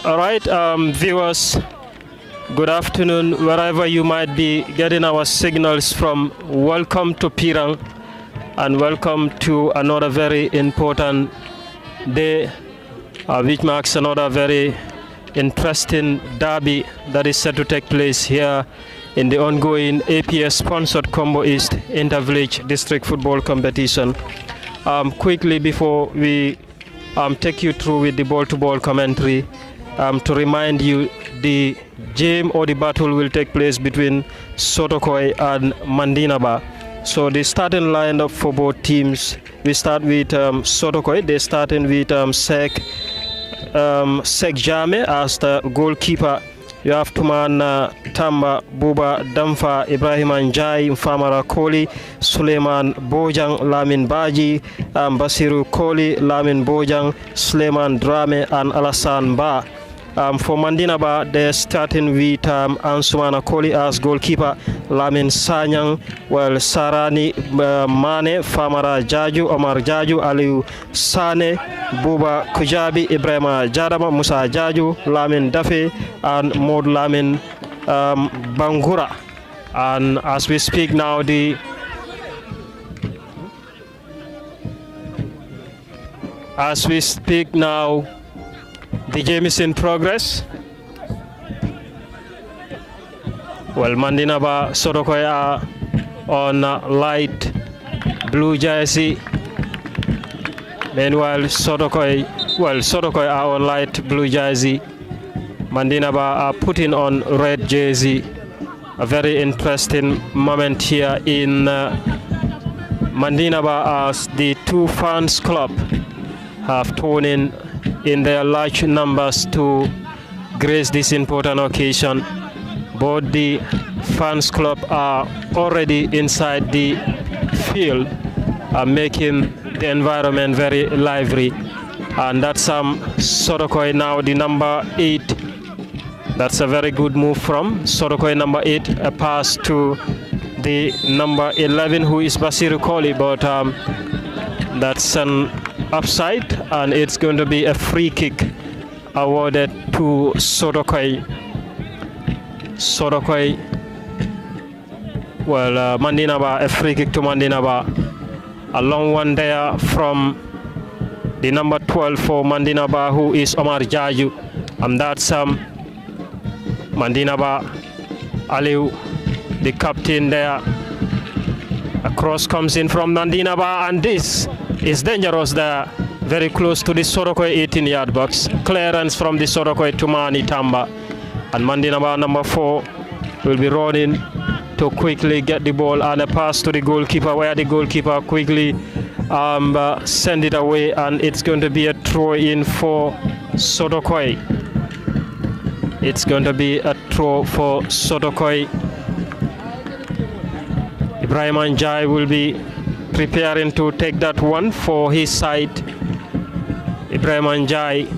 All right, viewers, good afternoon, wherever you might be getting our signals from. Welcome to Pirang and welcome to another very important day, which marks another very interesting derby that is set to take place here in the ongoing APS sponsored Kombo East Inter-Village District Football Competition. Quickly before we take you through with the ball-to-ball commentary, to remind you, the game or the battle will take place between Sotokoi and Mandinaba. So the starting lineup for both teams, we start with Sotokoi. They're starting with Sek Jame as the goalkeeper. You have Tuman Tamba, Buba Damfa, Ibrahim Anjai, Famara Koli, Suleiman Bojang, Lamin Baji, Basiru Koli, Lamin Bojang, Suleiman Drame, and Alassane Ba. For Mandinaba, they're starting with Ansumana Koli as goalkeeper, Lamin Sanyang, Sarani Mane, Famara Jaju, Omar Jaju, Aliu Sane, Buba Kujabi, Ibrahima Jadama, Musa Jaju, Lamin Dafe, and Mod Lamin Bangura. And as we speak now, the game is in progress. Well, Mandinaba Sotokoi are on light blue jersey. Meanwhile, Sotokoi are on light blue jersey. Mandinaba are putting on red jersey. A very interesting moment here in Mandinaba as the two fans club have torn in their large numbers to grace this important occasion. Both the fans club are already inside the field, making the environment very lively. And that's Sotokoi now, the number 8. That's a very good move from Sotokoi number 8, a pass to the number 11, who is Basiru Koli, but that's an upside, and it's going to be a free kick awarded to Sotokoi. Mandinaba, a free kick to Mandinaba. A long one there from the number 12 for Mandinaba, who is Omar Jaju, and that's Mandinaba Aliu, the captain there. A cross comes in from Mandinaba, and this is dangerous there, very close to the Sotokoi 18-yard box. Clearance from the Sotokoi to Mani Tamba. And Mandinaba number 4 will be running to quickly get the ball, and a pass to the goalkeeper, where the goalkeeper quickly send it away, and it's going to be a throw in for Sotokoi. It's going to be a throw for Sotokoi. Ibrahim Anjai will be preparing to take that one for his side. Ibrahim Anjai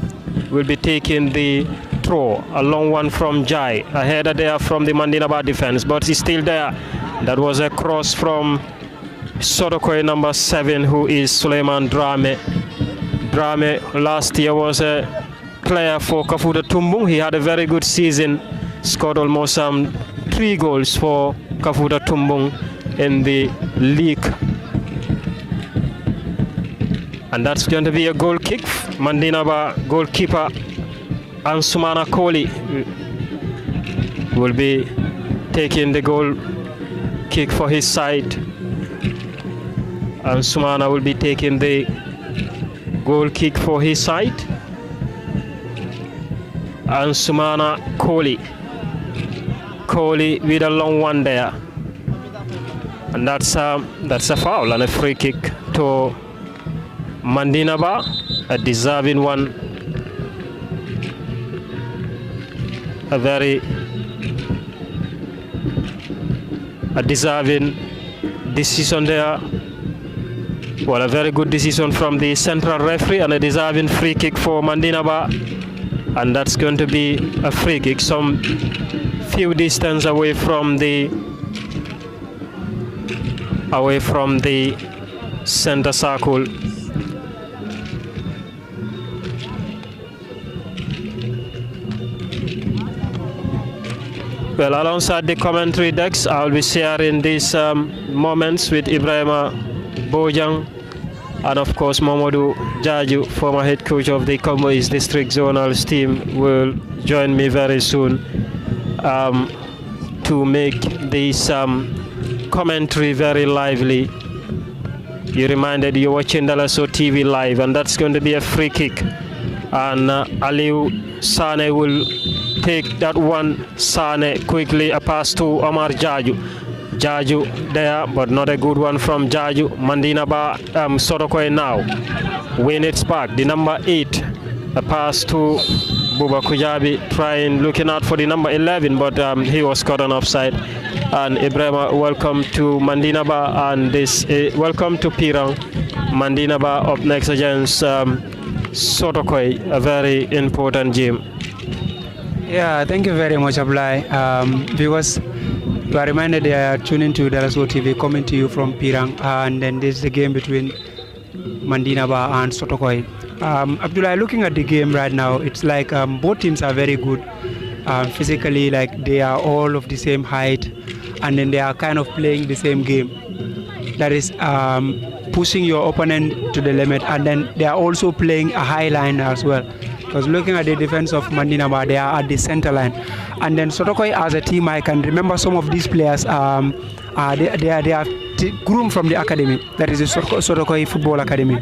will be taking the throw, a long one from Jai. A header there from the Mandinaba defense, but he's still there. That was a cross from Sotokoi number 7, who is Suleiman Drame. Drame last year was a player for Kafuta Tumbung. He had a very good season, scored almost 3 goals for Kafuta Tumbung in the league. And that's going to be a goal kick. Mandinaba goalkeeper Ansumana Koli will be taking the goal kick for his side. Ansumana will be taking the goal kick for his side. Ansumana Koli with a long one there. And that's a foul and a free kick to Mandinaba, a deserving one. A deserving decision there. Well, a very good decision from the central referee, and a deserving free kick for Mandinaba. And that's going to be a free kick some few distance away from the center circle. Well, alongside the commentary decks, I'll be sharing these moments with Ibrahima Bojang and, of course, Mamadou Jaju, former head coach of the Kombo East District Zonals team, will join me very soon to make this commentary very lively. You reminded you're watching Dalaso TV live, and that's going to be a free kick. And Aliou Sane will take that one. Sane quickly, a pass to Omar Jaju. Jaju there, but not a good one from Jaju. Mandina Ba Sotokoi now. Win it back. The number 8. A pass to Buba Kujabi, looking out for the number 11, but he was caught on offside. And Ibrahima, welcome to Mandina Ba, and this welcome to Pirang. Mandina Ba up next against Sotokoi, a very important game. Yeah, thank you very much, Ablai. Viewers, you are reminded they are tuning to Dalaso TV, coming to you from Pirang, and then this is the game between Mandina Ba and Sotokoi. Abdullah, looking at the game right now, it's like both teams are very good physically, like they are all of the same height, and then they are kind of playing the same game. That is pushing your opponent to the limit, and then they are also playing a high line as well. Because looking at the defense of Mandina Ba, they are at the center line, and then Sotokoi as a team, I can remember some of these players. They are groomed from the academy, that is the Sotokoi Football Academy.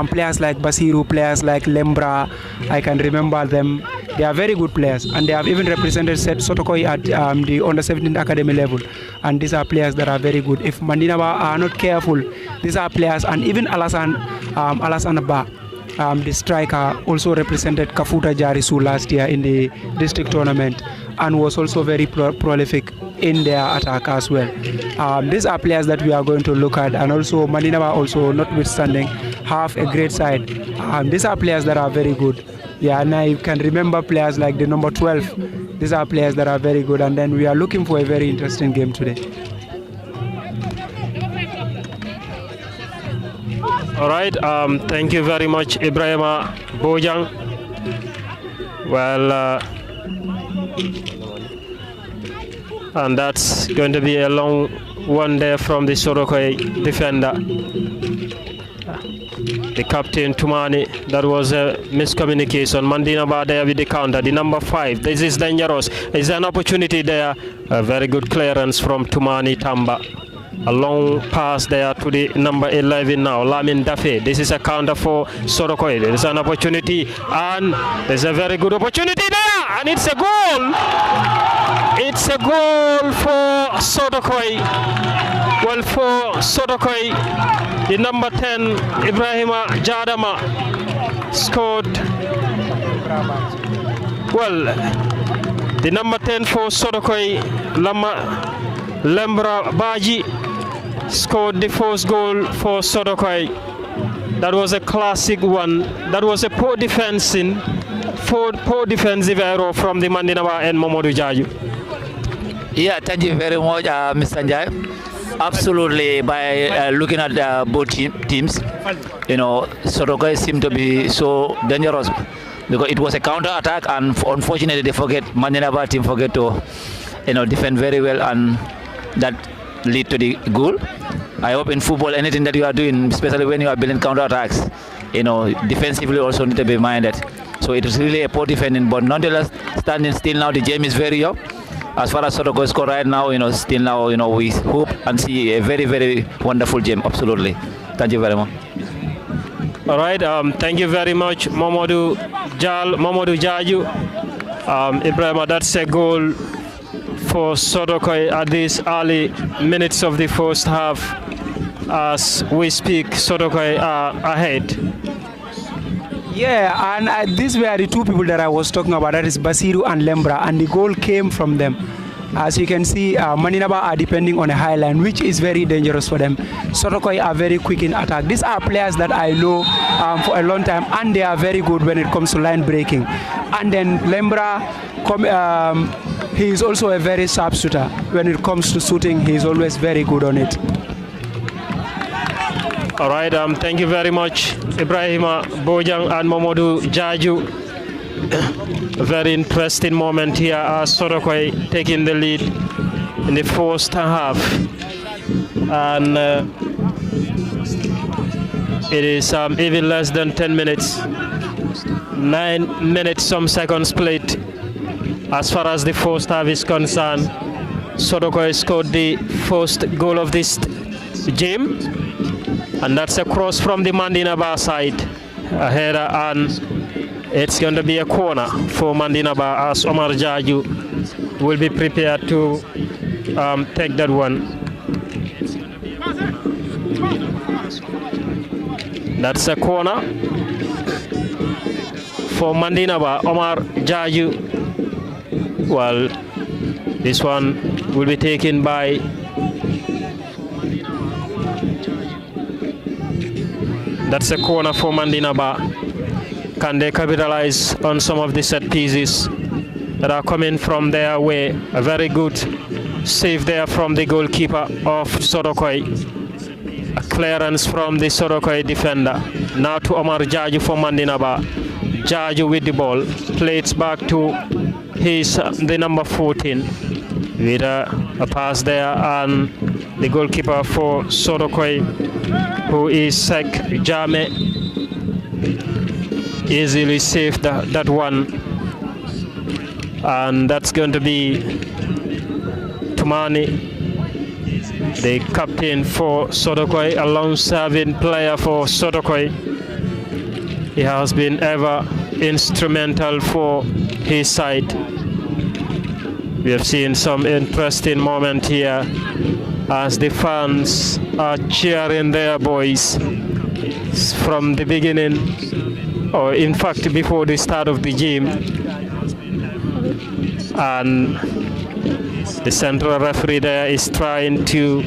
Players like Basiru, players like Lembra, I can remember them. They are very good players, and they have even represented Sotokoi at the under-17 academy level. And these are players that are very good. If Mandina Ba are not careful, these are players, and even Alassane Ba, the striker, also represented Kafuta Jarisu last year in the district tournament and was also very prolific in their attack as well. These are players that we are going to look at, and also Mandina Ba, also notwithstanding, have a great side. These are players that are very good. Yeah, and I can remember players like the number 12. These are players that are very good, and then we are looking for a very interesting game today. All right, thank you very much, Ibrahima Bojang. Well, and that's going to be a long one there from the Sotokoi defender. The captain Tumani, that was a miscommunication. Mandina Ba there with the counter, the number 5. This is dangerous. Is an opportunity there. A very good clearance from Tumani Tamba. A long pass there to the number 11 now, Lamin Dafe. This is a counter for Sotokoi. There is an opportunity, and there's a very good opportunity there, and it's a goal. It's a goal for Sotokoi. Well, for Sotokoi, the number 10, Ibrahima Jadama, scored. Well, the number 10 for Sotokoi, Lembra Baji, scored the first goal for Sotokoi. That was a classic one. That was a poor defensive error from the Mandina Ba and Mamadou Jaju. Yeah, thank you very much, Mr. Njai. Absolutely, by looking at both teams, you know, Sotokoi seemed to be so dangerous because it was a counter attack, and unfortunately, Mandina Ba team forget to, you know, defend very well, and that lead to the goal. I hope in football, anything that you are doing, especially when you are building counter attacks, you know, defensively also need to be minded. So it is really a poor defending, but nonetheless, standing still now, the game is very up. As far as Sotokoi score right now, you know, still now, you know, we hope and see a very, very wonderful game. Absolutely. Thank you very much. All right. Thank you very much, Mamadou Jaju. Ibrahim, that's a goal for Sotokoi at these early minutes of the first half. As we speak, Sotokoi are ahead. Yeah, and these were the two people that I was talking about, that is Basiru and Lembra, and the goal came from them. As you can see, Mandina Ba are depending on a high line, which is very dangerous for them. Sotokoi are very quick in attack. These are players that I know for a long time, and they are very good when it comes to line breaking. And then Lembra, he is also a very sharp shooter. When it comes to shooting, he is always very good on it. All right, thank you very much, Ibrahima Bojang and Mamadou Jaju. a very interesting moment here as Sorokoi taking the lead in the first half. And it is even less than 10 minutes. 9 minutes, some seconds played. As far as the first half is concerned, Sorokoi scored the first goal of this game. And that's a cross from the Mandinaba side. A header, and it's going to be a corner for Mandinaba as Omar Jaju will be prepared to take that one. That's a corner for Mandinaba. Omar Jaju. Well, this one will be taken by that's a corner for Mandinaba. Can they capitalize on some of the set pieces that are coming from their way? A very good save there from the goalkeeper of Sorokoi. A clearance from the Sorokoi defender. Now to Omar Jaju for Mandinaba. Jaju with the ball. Plays back to the number 14. With a pass there, and the goalkeeper for Sorokoi, who is Sek Jame, easily saved that one. And that's going to be Tumani, the captain for Sorokoi, a long-serving player for Sorokoi. He has been ever instrumental for his side. We have seen some interesting moment here as the fans are cheering their boys from the beginning, or in fact before the start of the game. And the central referee there is trying to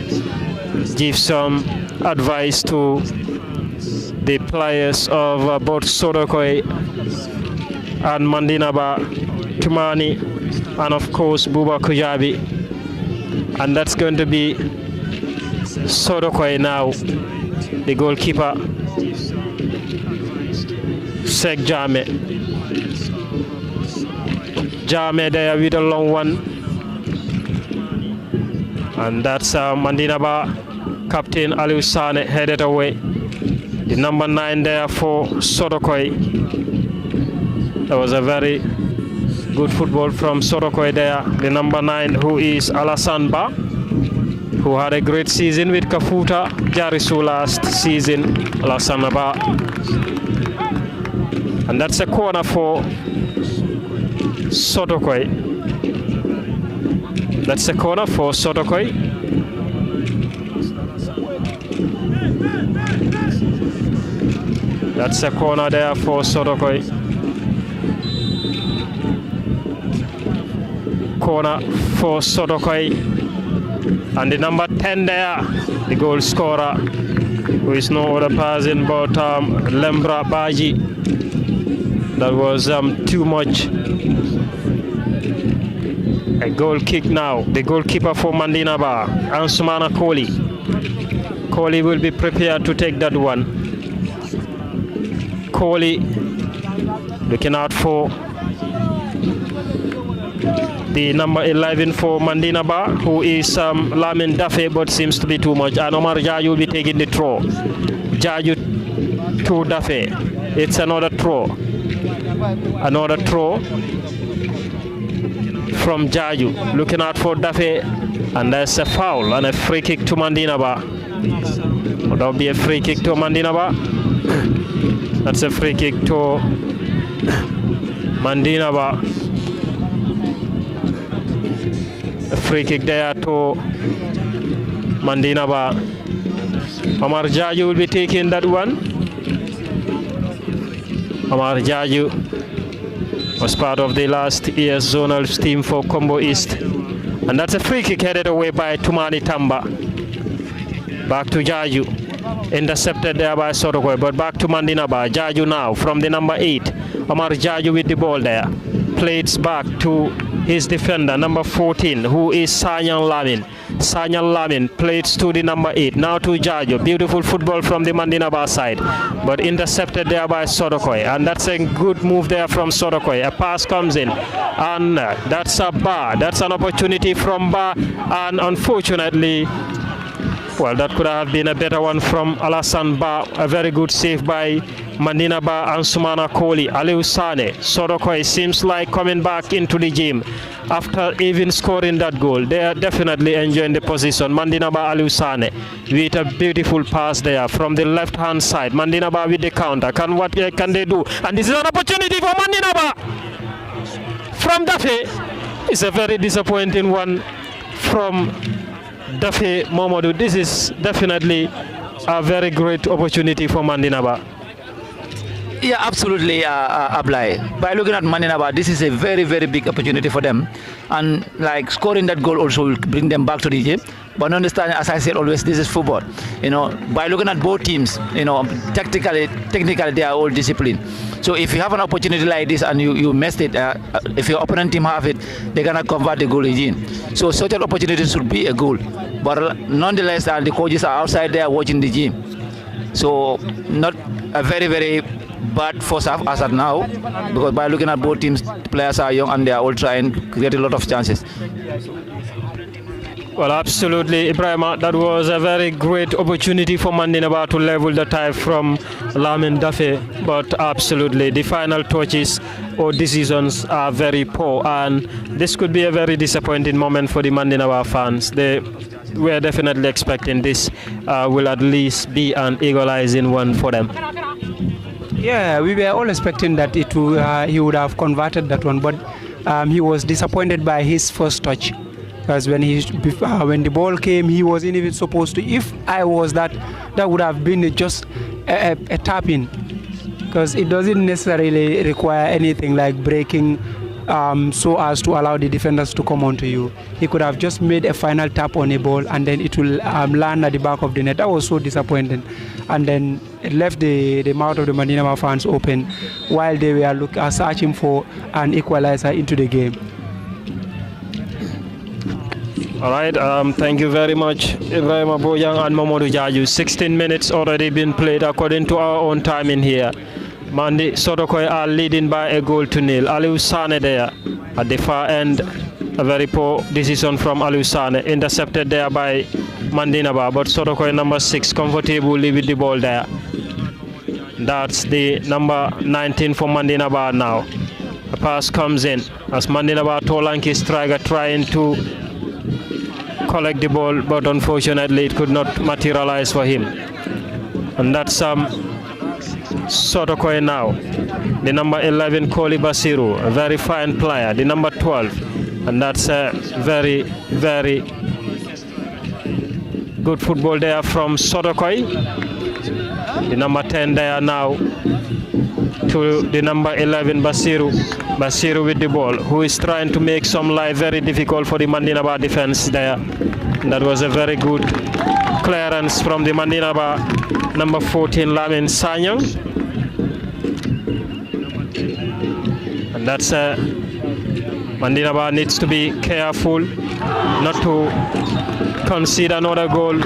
give some advice to the players of both Sorokoi and Mandinaba, Tumani, and of course Buba Kujabi. And that's going to be Sorokoi now, the goalkeeper Sek Jame. Jame there with a long one, and that's Mandinaba captain Aliou Sane headed away. The number 9 there for Sorokoi. That was a very good football from Sorokoi there. The number 9, who is Alassane Ba, who had a great season with Kafuta Jarisu last season. Alassane Ba. And that's a corner for Sorokoi. That's a corner for Sorokoi. That's a corner there for Sorokoi. Corner for Sorokoi. And the number 10 there, the goal scorer, who is no other person but Lembra Baji. That was too much. A goal kick now. The goalkeeper for Mandinaba, Ansumana Kohli. Kohli will be prepared to take that one. Kohli looking out for the number 11 for Mandinaba, who is Lamin Dafe, but seems to be too much. And Omar Jaju will be taking the throw. Jaju to Dafe. It's another throw. Another throw from Jaju. Looking out for Dafe. And there's a foul and a free kick to Mandinaba. Would that be a free kick to Mandinaba? That's a free kick to Mandinaba. A free kick there to Mandinaba. Omar Jaju will be taking that one. Omar Jaju was part of the last year's zonal team for Kombo East. And that's a free kick headed away by Tumani Tamba. Back to Jaju. Intercepted there by Sorokoi, but back to Mandinaba. Jaju now from the number 8. Omar Jaju with the ball there. Plays back to his defender, number 14, who is Sanyang Lamin. Sanyang Lamin played to the number 8. Now to Jajo. Beautiful football from the Mandinaba side, but intercepted there by Sodokoi. And that's a good move there from Sodokoi. A pass comes in, and that's a bar. That's an opportunity from Bar, and unfortunately, well, that could have been a better one from Alassane Ba. A very good save by Mandina Ba and Sumana Kohli. Aliou Sane, Sodokoi seems like coming back into the game after even scoring that goal. They are definitely enjoying the position. Mandina Ba, Aliou Sane with a beautiful pass there from the left hand side. Mandina Ba with the counter. What can they do? And this is an opportunity for Mandina Ba from Dafe. It's a very disappointing one from Dafe Momodu. This is definitely a very great opportunity for Mandinaba. Yeah, absolutely, Ablai. By looking at Mandinaba, this is a very, very big opportunity for them. And like scoring that goal also will bring them back to the game. But understand, as I said always, this is football. You know, by looking at both teams, you know, technically they are all disciplined. So if you have an opportunity like this and you missed it, if your opponent team have it, they're gonna convert the goal again. So such an opportunity should be a goal. But nonetheless, the coaches are outside there watching the game. So not a very, very bad first half as at now, because by looking at both teams, players are young and they are all trying to create a lot of chances. Well, absolutely, Ibrahima. That was a very great opportunity for Mandinaba to level the tie from Lamin Dafe. But absolutely, the final touches or decisions are very poor. And this could be a very disappointing moment for the Mandinaba fans. They were definitely expecting this will at least be an equalizing one for them. Yeah, we were all expecting that he would have converted that one. But he was disappointed by his first touch. Because when the ball came, he wasn't even supposed to. If I was that would have been just a tap in, because it doesn't necessarily require anything like breaking so as to allow the defenders to come onto you. He could have just made a final tap on a ball and then it will land at the back of the net. That was so disappointing, and then it left the mouth of the Mandinaba fans open while they were searching for an equalizer into the game. All right, thank you very much, Ibrahim Aboyang and Mamadou Jaju. 16 minutes already been played according to our own time in here. Mandi Sodokoi are leading by a goal to nil. Aliou Sane there at the far end. A very poor decision from Aliou Sane. Intercepted there by Mandinaba, but Sodokoi number 6 comfortably with the ball there. That's the number 19 for Mandinaba now. A pass comes in as Mandinaba Tolanki striker trying to collect the ball, but unfortunately it could not materialize for him. And that's Sodokoi now. The number 11 Koli Basiru, a very fine player. The number 12, and that's a very, very good football there from Sodokoi. The number 10 there now to the number 11 Basiru with the ball, who is trying to make some life very difficult for the Mandinaba defense there. That was a very good clearance from the Mandinaba number 14 Lamin Sanyang. And that's Mandinaba needs to be careful not to concede another goal,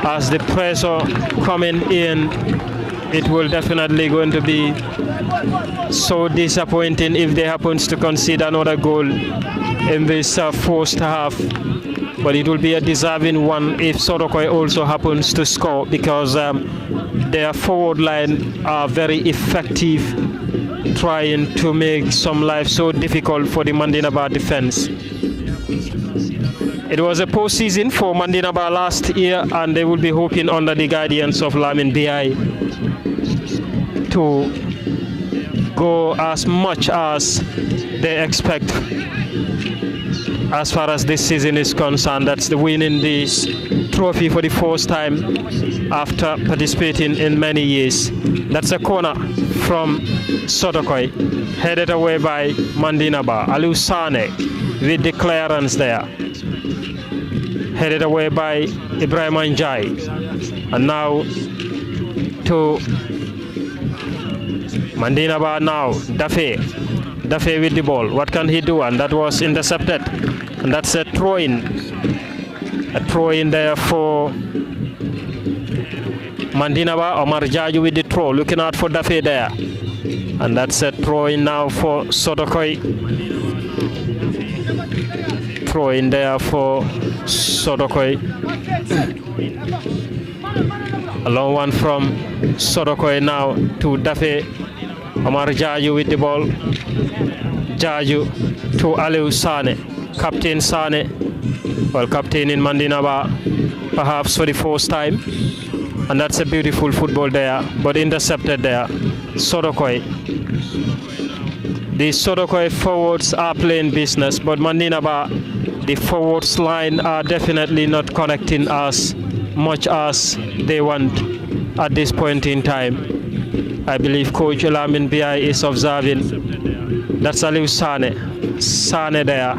as the pressure coming in, it will definitely going to be so disappointing if they happens to concede another goal in this first half. But it will be a deserving one if Sodokoi also happens to score, because their forward line are very effective trying to make some life so difficult for the Mandinaba defense. It was a postseason for Mandinaba last year, and they will be hoping under the guidance of Lamin BI to go as much as they expect as far as this season is concerned. That's the winning this trophy for the first time after participating in many years. That's a corner from Sodokoi, headed away by Mandinaba. Aliou Sane with the clearance there, headed away by Ibrahim Njai. And now to Mandinaba now, Dafe Dafe with the ball. What can he do? And that was intercepted. And that's a throw-in. A throw-in there for Mandinaba. Omar Jaju with the throw. Looking out for Dafe there. And that's a throw-in now for Sodokoi. Throw-in there for Sodokoi. A long one from Sodokoi now to Dafe. Omar Jaju with the ball. Jaju to Aliou Sane. Captain Sane. Well, captain in Mandinaba, perhaps for the first time. And that's a beautiful football there, but intercepted there. Sodokoi. The Sodokoi forwards are playing business, but Mandinaba, the forwards line are definitely not connecting as much as they want at this point in time. I believe Coach Lamin Biai is observing. That's Aliou Sane. Sane there.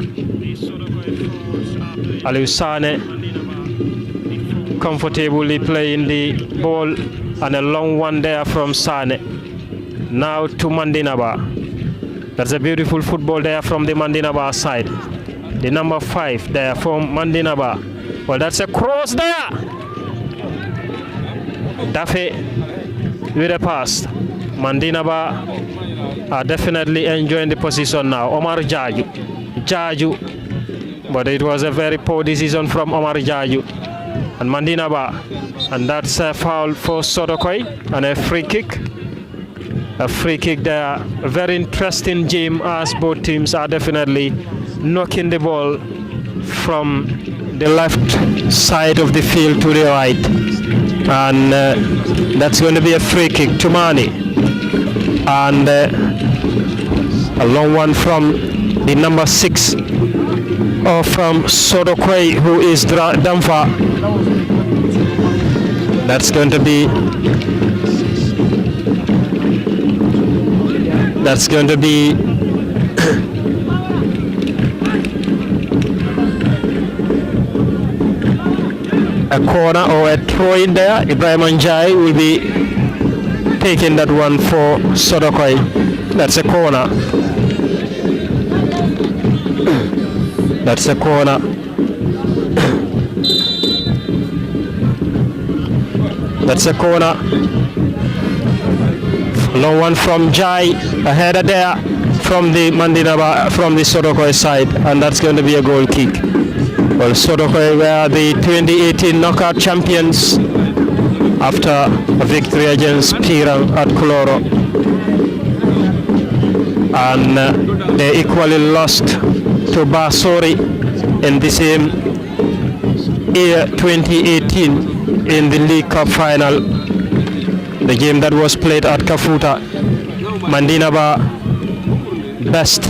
Aliou Sane comfortably playing the ball, and a long one there from Sane. Now to Mandinaba. That's a beautiful football there from the Mandinaba side. The number 5 there from Mandinaba. Well, that's a cross there. Dafe with a pass. Mandinaba are definitely enjoying the position now. Omar Jaju. But it was a very poor decision from Omar Jaju and Mandinaba. And that's a foul for Sodokoi and a free kick. A free kick there. A very interesting game as both teams are definitely knocking the ball from the left side of the field to the right. And that's going to be a free kick to Mani. And a long one from the number 6 or from Sodokoi, who is Damfa. That's going to be a corner or a throw in there. Ibrahim Anjai will be taking that one for Sodokoi. That's a corner. That's a corner. That's a corner. Long one from Jai. A header there from the Mandinaba, from the Sodokoi side, and that's going to be a goal kick. Well, Sodokoi were the 2018 knockout champions after a victory against Pirang at Kuloro. And they equally lost to Basori in the same year 2018 in the League Cup final, the game that was played at Kafuta. Mandinaba best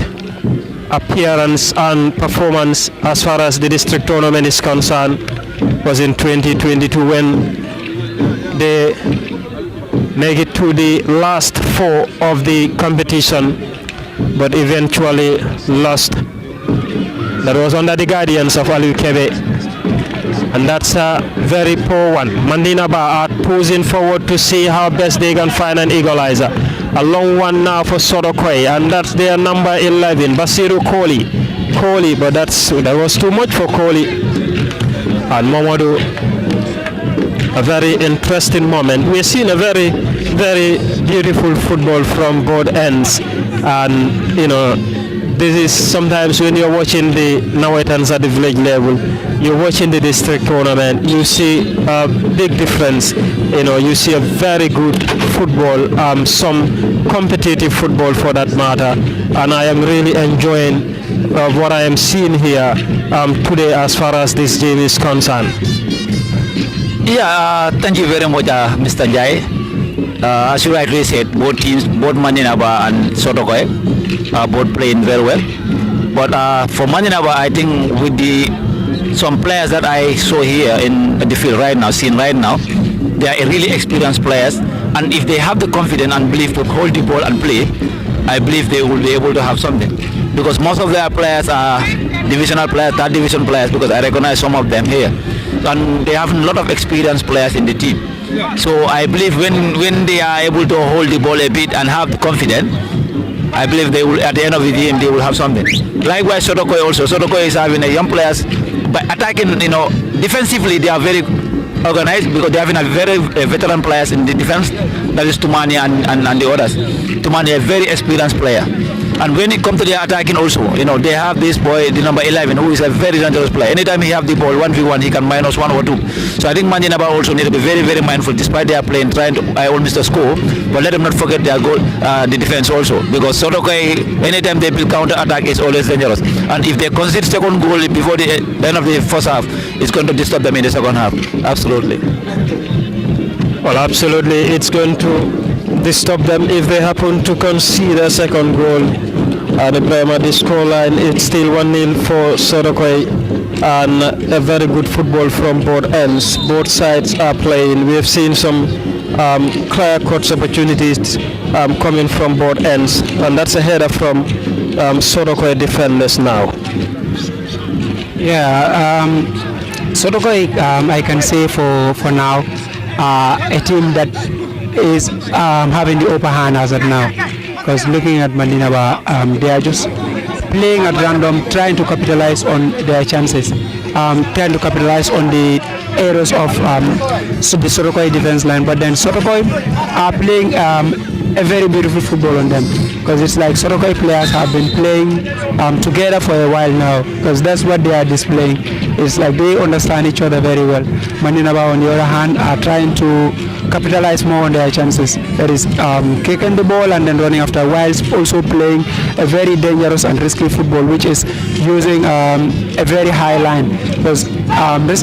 appearance and performance as far as the district tournament is concerned was in 2022 when they make it to the last 4 of the competition, but eventually lost. That was under the guidance of Aliou Kebe, and that's a very poor one. Mandinaba are posing forward to see how best they can find an equalizer. A long one now for Sodokoi, and that's their number 11, Basiru Kohli, but that was too much for Kohli. And Mamadou, a very interesting moment. We're seeing a very, very beautiful football from both ends, and you know, this is sometimes when you're watching the Nawetans at the village level, you're watching the district tournament, you see a big difference. You know, you see a very good football, some competitive football for that matter, and I am really enjoying what I am seeing here today as far as this game is concerned. Yeah, thank you very much, Mr. Jai. As you rightly said, both teams, both Mandinaba and Sodokoi, are both playing very well. But for Mandinaba, I think with some players that I saw here in the field right now, they are really experienced players. And if they have the confidence and belief to hold the ball and play, I believe they will be able to have something. Because most of their players are divisional players, third division players, because I recognize some of them here. And they have a lot of experienced players in the team. So I believe when they are able to hold the ball a bit and have confidence, I believe they will, at the end of the game, they will have something. Likewise, Sotokoi also. Sotokoi is having a young players, but attacking, defensively they are very organized because they are having a very veteran players in the defense. That is Tumani and the others. Tumani, a very experienced player. And when it comes to the attacking also, they have this boy, the number 11, who is a very dangerous player. Anytime he have the ball 1v1, he can minus 1 or 2. So I think Mandinaba also need to be very, very mindful, despite they are playing, trying to almost to score, but let them not forget their goal, the defense also. Because Sotokai, anytime they build counter attack, is always dangerous. And if they concede second goal before the end of the first half, it's going to disturb them in the second half. Absolutely. Well, absolutely, it's going to disturb them if they happen to concede a second goal. The primary scoreline, it's still 1-0 for Sotokoi, and a very good football from both ends. Both sides are playing. We have seen some clear-cut opportunities coming from both ends, and that's a header from Sotokoi defenders now. Yeah, Sotokoi, I can say for now, a team that is having the upper hand as of now, because looking at Mandinaba, they are just playing at random, trying to capitalize on their chances, trying to capitalize on the errors of the Sotokoi defense line. But then Sotokoi are playing a very beautiful football on them, because it's like Sotokoi players have been playing together for a while now, because that's what they are displaying. It's like they understand each other very well. Mandinaba, on the other hand, are trying to capitalize more on their chances. That is kicking the ball and then running after, whilst also playing a very dangerous and risky football, which is using a very high line. Because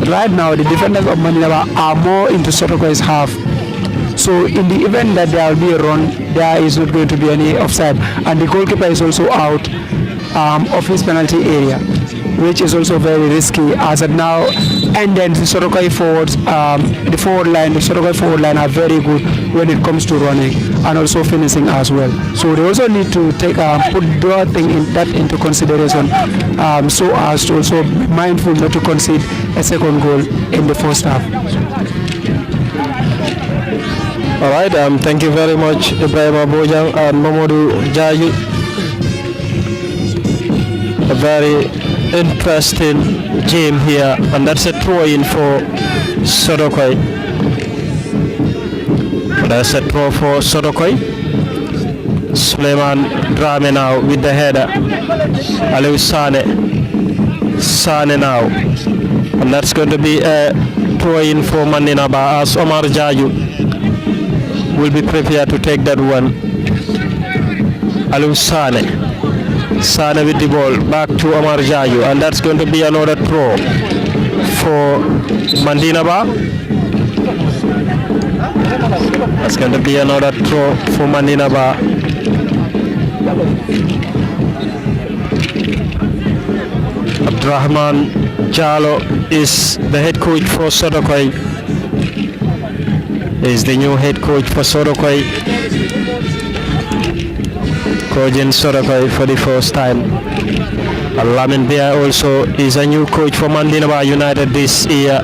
right now, the defenders of Mandinaba are more into Sotokoi's half. So in the event that there will be a run, there is not going to be any offside. And the goalkeeper is also out of his penalty area, which is also very risky as of now. And then the Sotokoi forwards, the Sotokoi forward line are very good when it comes to running and also finishing as well. So they also need to take put that thing into consideration, so as to also be mindful not to concede a second goal in the first half. All right, thank you very much, Ibrahim Abojang and Mamadou Jayu. A very interesting game here, and that's a throw-in for Sotokoi. That's a throw for Sotokoi. Suleiman Drame now with the header. Aliou Sane now, and that's going to be a throw-in for Mandinaba as Omar Jaju will be prepared to take that one. Aliou Sane with the ball back to Omar Jaju, and that's going to be another throw for Mandinaba. That's going to be another throw for Mandinaba. Abdurrahman Jalo is the head coach for Sotokoi. Is the new head coach for Sotokoi, coaching Sotokoi for the first time. Lamin Bia also is a new coach for Mandinaba United this year.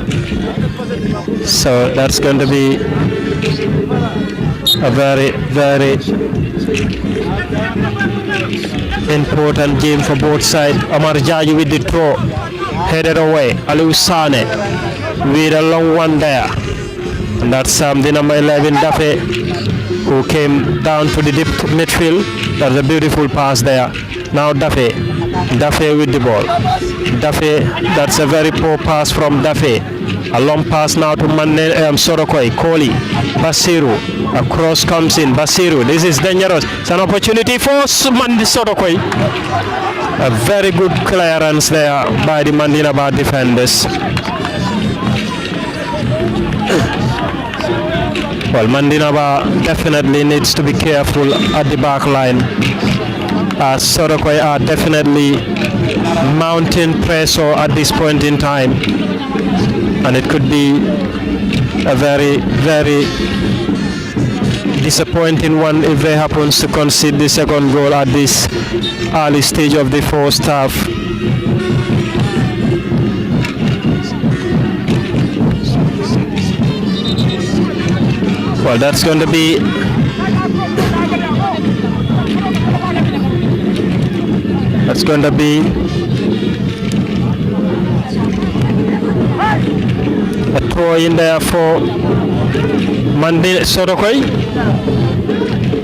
So that's going to be a very, very important game for both sides. Omar Jaju with the throw, headed away. Aliou Sane with a long one there. And that's the number 11, Dafe, who came down to the deep midfield. That's a beautiful pass there. Now Dafe with the ball. Dafe, that's a very poor pass from Dafe. A long pass now to Sotokoi, Koli, Basiru. A cross comes in, Basiru. This is dangerous. It's an opportunity for Sotokoi. A very good clearance there by the Mandinaba defenders. Well, Mandinaba definitely needs to be careful at the back line. Sotokoi are definitely mounting pressure at this point in time, and it could be a very, very disappointing one if they happen to concede the second goal at this early stage of the first half. Well, that's going to be that's going to be a throw in there for Sodokoi.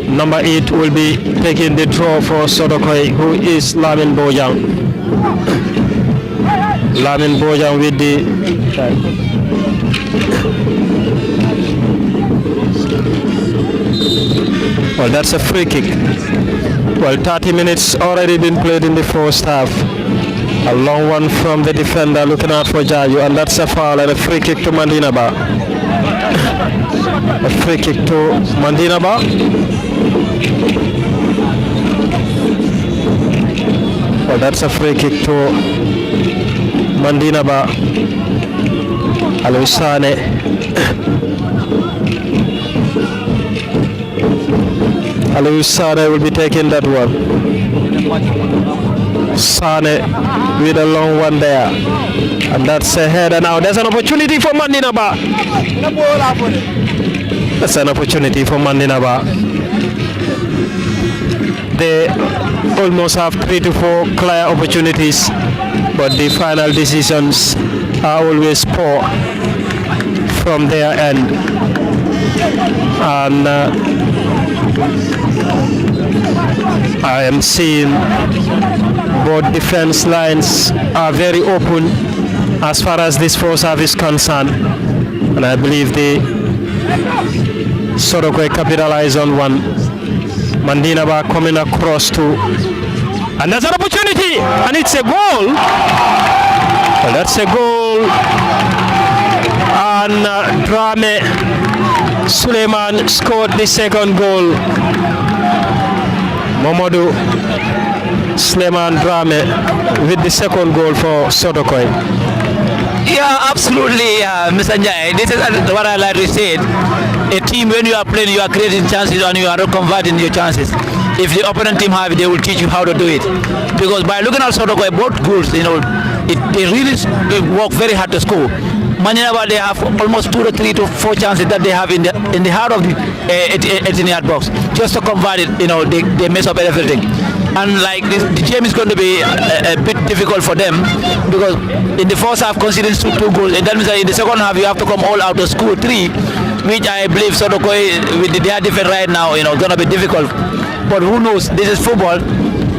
Number 8 will be taking the throw for Sodokoi, who is Lamin Bojang. Lamin Bojang with the well, that's a free kick. Well, 30 minutes already been played in the first half. A long one from the defender looking out for Jaju, and that's a foul and a free kick to Mandinaba. A free kick to Mandinaba. Well, that's a free kick to Mandinaba. Alusane. Alusane will be taking that one. Sane with a long one there, and that's a header. Now there's an opportunity for Mandinaba. That's an opportunity for Mandinaba. They almost have 3 to 4 clear opportunities, but the final decisions are always poor from their end. And I am seeing both defense lines are very open as far as this first half is concerned, and I believe the Sodokoi capitalize on one. Mandinaba coming across to, and there's an opportunity, and it's a goal. Well, that's a goal, and Drame Suleiman scored the second goal. Momodu Suleiman Drame with the second goal for Sodokoi. Yeah, absolutely, Mr. Njai. This is what I like to say. A team, when you are playing, you are creating chances and you are not converting your chances. If the opponent team have it, they will teach you how to do it. Because by looking at Sodokoi, both goals, they really work very hard to score. Mandinaba, they have almost 2 to 3 to 4 chances that they have in the heart of the 18-yard box. Just to convert it, they mess up everything. And like this, the game is going to be a bit difficult for them, because in the first half conceding 2 goals, and that means that in the second half you have to come all out to score 3, which I believe Sodokoi with their defense right now, going to be difficult. But who knows? This is football.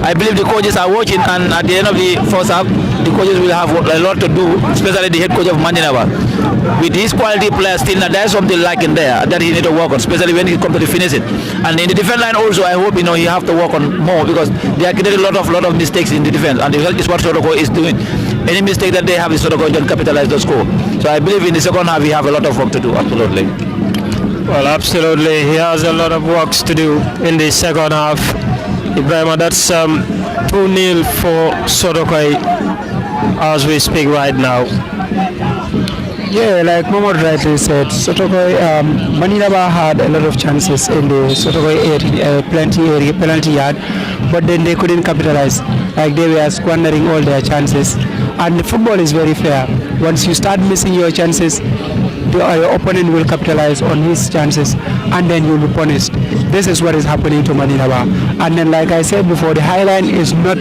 I believe the coaches are watching, and at the end of the first half, the coaches will have a lot to do, especially the head coach of Mandinaba. With his quality players still, there's something lacking there that he need to work on, especially when he comes to the finishing. And in the defense line also, I hope he have to work on more, because they are getting a lot of mistakes in the defense, and this is what Sodokoi is doing. Any mistake that they have, is Sodokoi don't capitalize the score. So I believe in the second half we have a lot of work to do. Absolutely. Well, absolutely, he has a lot of works to do in the second half. Ibrahima, that's 2-0 for Sodokoi as we speak right now. Yeah, like Mohamed rightly said, Sodokoi, Mandinaba had a lot of chances in the Sodokoi penalty yard, but then they couldn't capitalize. Like they were squandering all their chances. And the football is very fair. Once you start missing your chances, your opponent will capitalize on his chances, and then you'll be punished. This is what is happening to Mandinaba. And then, like I said before, the high line is not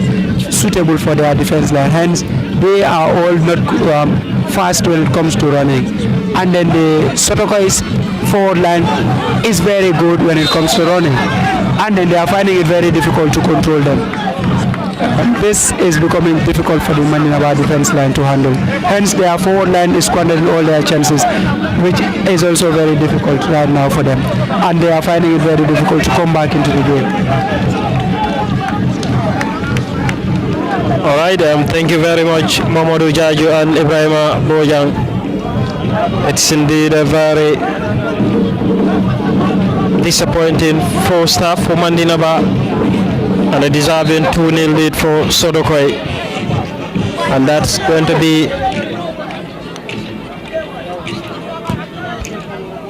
suitable for their defense line. Hence, they are all not fast when it comes to running. And then the Sotokoi's forward line is very good when it comes to running. And then they are finding it very difficult to control them. This is becoming difficult for the Mandinaba defense line to handle. Hence, their forward line is squandering all their chances, which is also very difficult right now for them. And they are finding it very difficult to come back into the game. All right, thank you very much, Mamadou Jaju and Ibrahima Bojang. It's indeed a very disappointing first half for Mandinaba, and a deserving 2-0 lead for Sodokoi, and that's going to be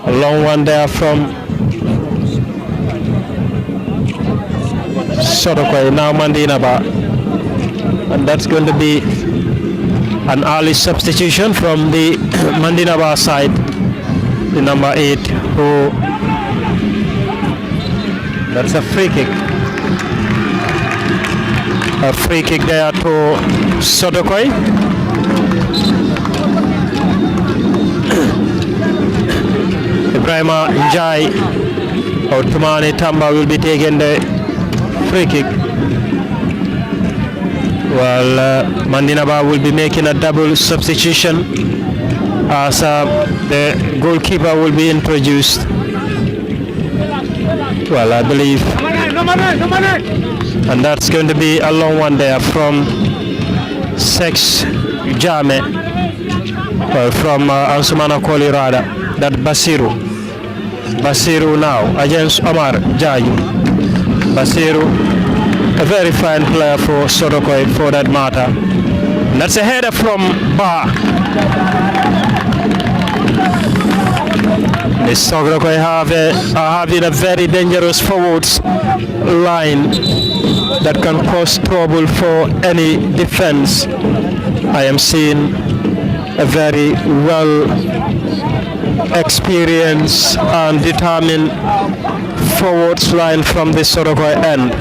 a long one there from Sodokoi, now Mandinaba, and that's going to be an early substitution from the Mandinaba side, the number 8, who, that's a free kick. A free kick there to Sodokoi. Ibrahima Njai or Tumani Tamba will be taking the free kick. Well, Mandinaba will be making a double substitution as the goalkeeper will be introduced. Well, I believe, and that's going to be a long one there from Sex Jame, from Ansumana Koli rather, that Basiru now against Omar Jaju. Basiru, a very fine player for Sodokoi for that matter. And that's a header from Ba. The Sodokoi are having a very dangerous forwards line that can cause trouble for any defense. I am seeing a very well experienced and determined forwards line from the Sodokoi end.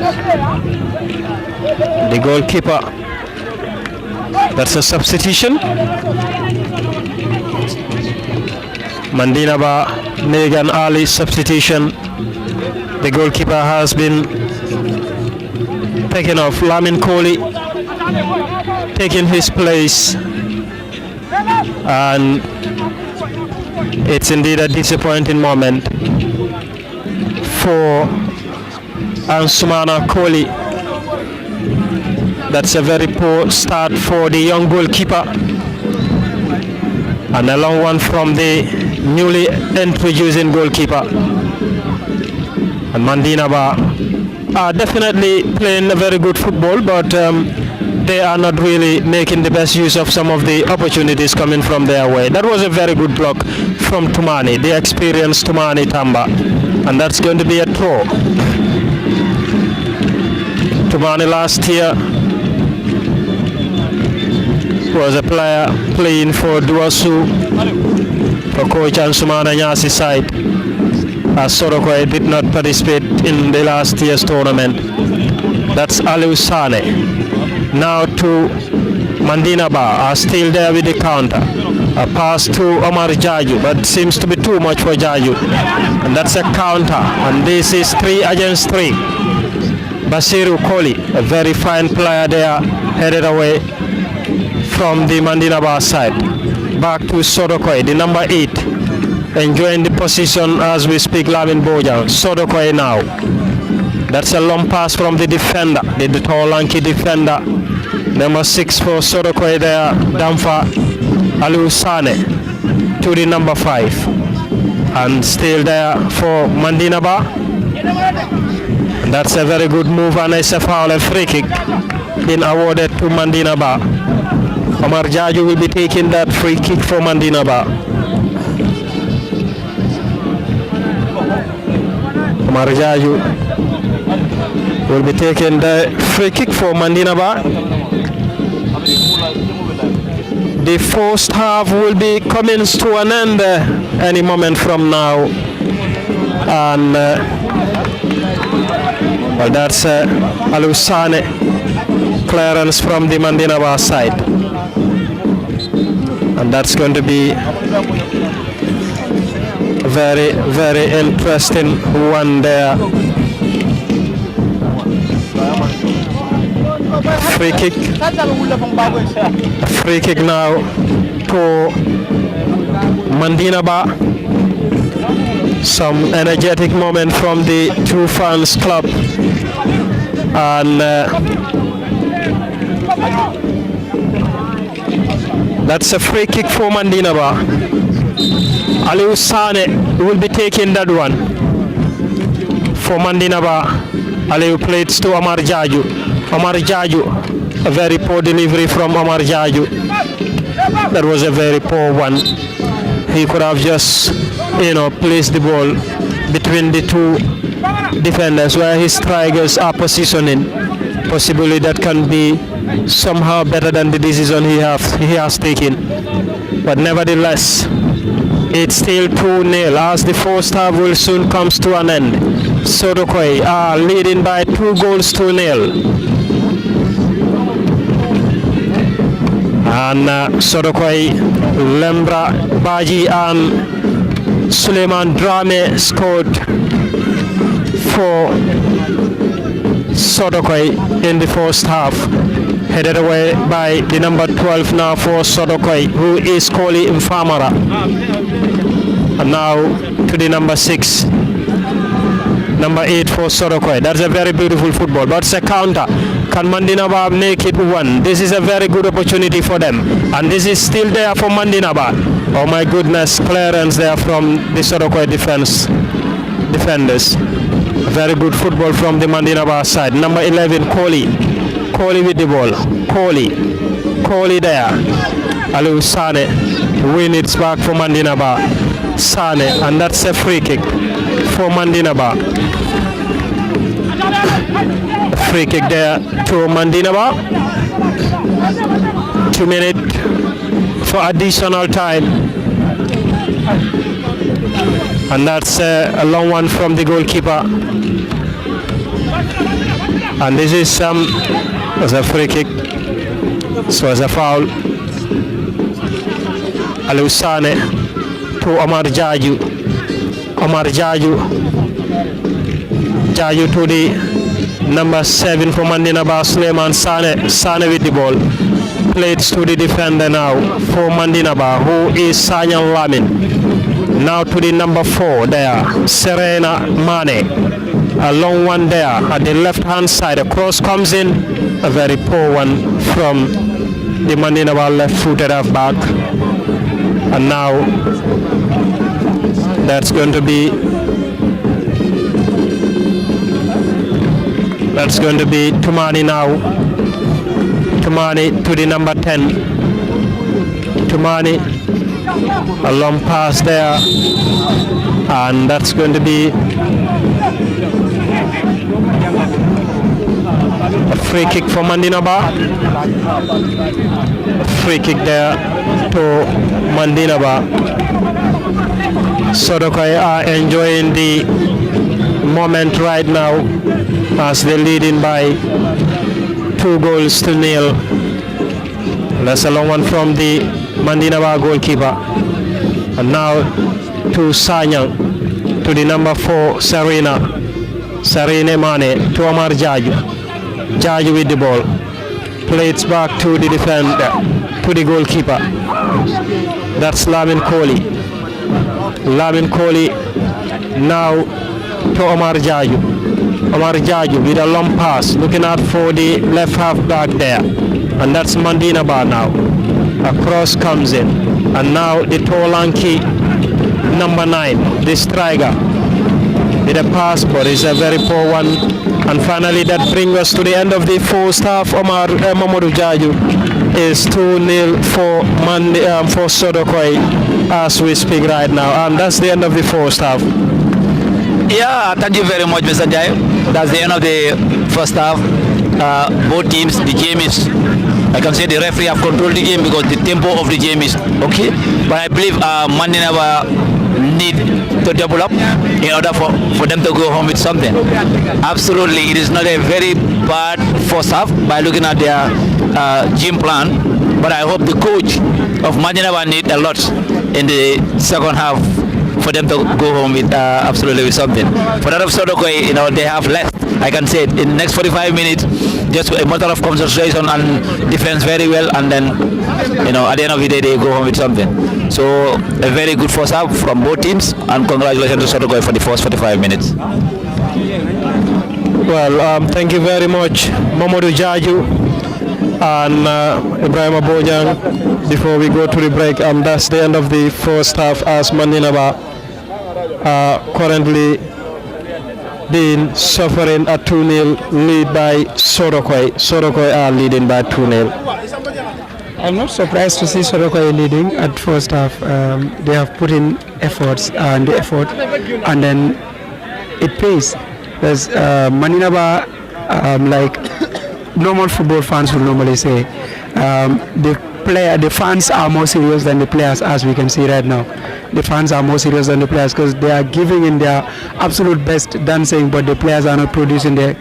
The goalkeeper, that's a substitution. Mandinaba Megan Ali substitution. The goalkeeper has been taken off. Lamin Kohli taking his place, and it's indeed a disappointing moment for Ansumana Kohli. That's a very poor start for the young goalkeeper, and a long one from the newly introducing goalkeeper. And Mandinaba are definitely playing a very good football, but they are not really making the best use of some of the opportunities coming from their way. That was a very good block from Tumani, the experienced Tumani Tamba, and that's going to be a throw. Tumani last year was a player playing for Duasu, for coach Ansumana Nyasi side, as Sodokoi did not participate in the last year's tournament. That's Aliou Sane. Now to Mandinaba, are still there with the counter. A pass to Omar Jaju, but seems to be too much for Jaju. And that's a counter, and this is 3 against 3. Basiru Koli, a very fine player there, headed away from the Mandinaba side. Back to Sodokoi, the number 8, enjoying the position as we speak. Lamin Bojang. Sodokoi now. That's a long pass from the defender, the tall lanky defender. Number 6 for Sodokoi there, Damfa Aliou Sane, to the number 5. And still there for Mandinaba. And that's a very good move, and it's a foul, a free kick being awarded to Mandinaba. Omar Jaju will be taking that free kick for Mandinaba. Omar Jaju will be taking the free kick for Mandinaba. The first half will be coming to an end any moment from now, and well, that's Aliou Sane clearance from the Mandinaba side, and that's going to be a very, very interesting one there. Free kick. A free kick now to Mandinaba. Some energetic moment from the two fans club, and that's a free kick for Mandinaba. Aliou Sane will be taking that one for Mandinaba. Aliou plays to Omar Jaju. Omar Jaju, a very poor delivery from Omar Jaju. That was a very poor one. He could have just, placed the ball between the two defenders where his strikers are positioning. Possibly that can be somehow better than the decision he has taken. But nevertheless, it's still 2-0 as the first half will soon comes to an end. Sodokoi are leading by 2 goals to 0. And Sodokoi, Lembra Baji and Suleiman Drame scored for Sodokoi in the first half. Headed away by the number 12 now for Sodokoi, who is Koli Mfamara. And now to the number 6. Number 8 for Sodokoi. That's a very beautiful football, but it's a counter. Can Mandinaba make it one? This is a very good opportunity for them. And this is still there for Mandinaba. Oh my goodness, clearance there from the Sodokoi defenders. Very good football from the Mandinaba side. Number 11, Koli. Koli with the ball. Koli there. Aliu Sane win it back for Mandinaba. Sane, and that's a free kick for Mandinaba. Free kick there to Mandinaba. 2 minutes for additional time. And that's a long one from the goalkeeper. And this is as a free kick. So as a foul. Aliu Sane to Omar Jaju. Jaju to the number 7 for Mandinaba, Suleiman Sane with the ball. Played to the defender now for Mandinaba, who is Sanyan Lamin. Now to the number 4 there, Serena Mane. A long one there at the left hand side. A cross comes in. A very poor one from the Mandinaba left footed half back. And now that's going to be Tumani now. Tumani to the number 10. Tumani, a long pass there, and that's going to be a free kick for Mandinaba. Free kick there to Mandinaba. Sodokoi are enjoying the moment right now as they're leading by 2-0. That's a long one from the Mandinaba goalkeeper. And now to Sanyang, to the number 4 Serena Mane, to Omar Jaju with the ball. Plays back to the defender, to the goalkeeper. That's Lamin Koli now to Omar Jaju with a long pass, looking out for the left half back there, and that's Mandinaba now. A cross comes in, and now the Tolanki number 9, the striker, with a pass, but it's a very poor one. And finally that brings us to the end of the first half. Mamadou Jaju is 2-0 for Sodokoi as we speak right now, and that's the end of the first half. Yeah, thank you very much, Mr. Jai. That's the end of the first half. Both teams, the game is, I can say the referee have controlled the game because the tempo of the game is okay. But I believe Mandinaba need to double up in order for them to go home with something. Absolutely, it is not a very bad first half by looking at their game plan. But I hope the coach of Mandinaba need a lot in the second half for them to go home with absolutely with something. For that of Sodokoi, they have less. I can say in the next 45 minutes, just a matter of concentration and defense very well, and then at the end of the day they go home with something. So a very good first half from both teams, and congratulations to Sodokoi for the first 45 minutes. Well, thank you very much, Mamadou Jaju and Ibrahim Abojang. Before we go to the break, that's the end of the first half as Mandinaba currently been suffering a 2-0 lead by Sodokoi. Sodokoi are leading by 2-0. I'm not surprised to see Sodokoi leading at first half. They have put in efforts and then it pays. There's Mandinaba, like normal football fans will normally say, the fans are more serious than the players, as we can see right now. The fans are more serious than the players because they are giving in their absolute best dancing, but the players are not producing the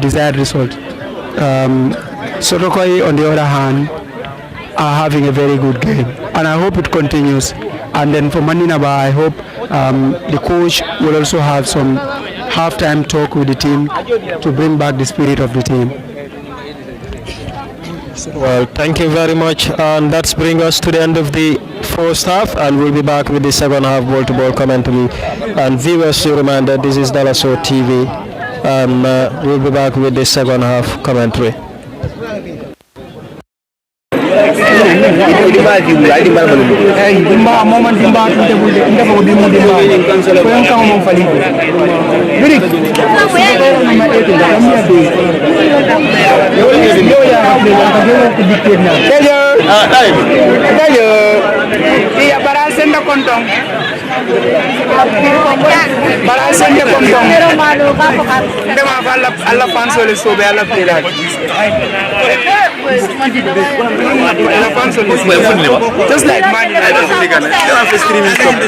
desired result. Sodokoi, on the other hand, are having a very good game, and I hope it continues. And then for Mandinaba, I hope the coach will also have some halftime talk with the team to bring back the spirit of the team. Well, thank you very much, and that's bring us to the end of the first half, and we'll be back with the second half ball-to-ball commentary. And viewers, a reminder, this is Dalaso TV, and we'll be back with the second half commentary. Just like man, I don't have to streaming stuff.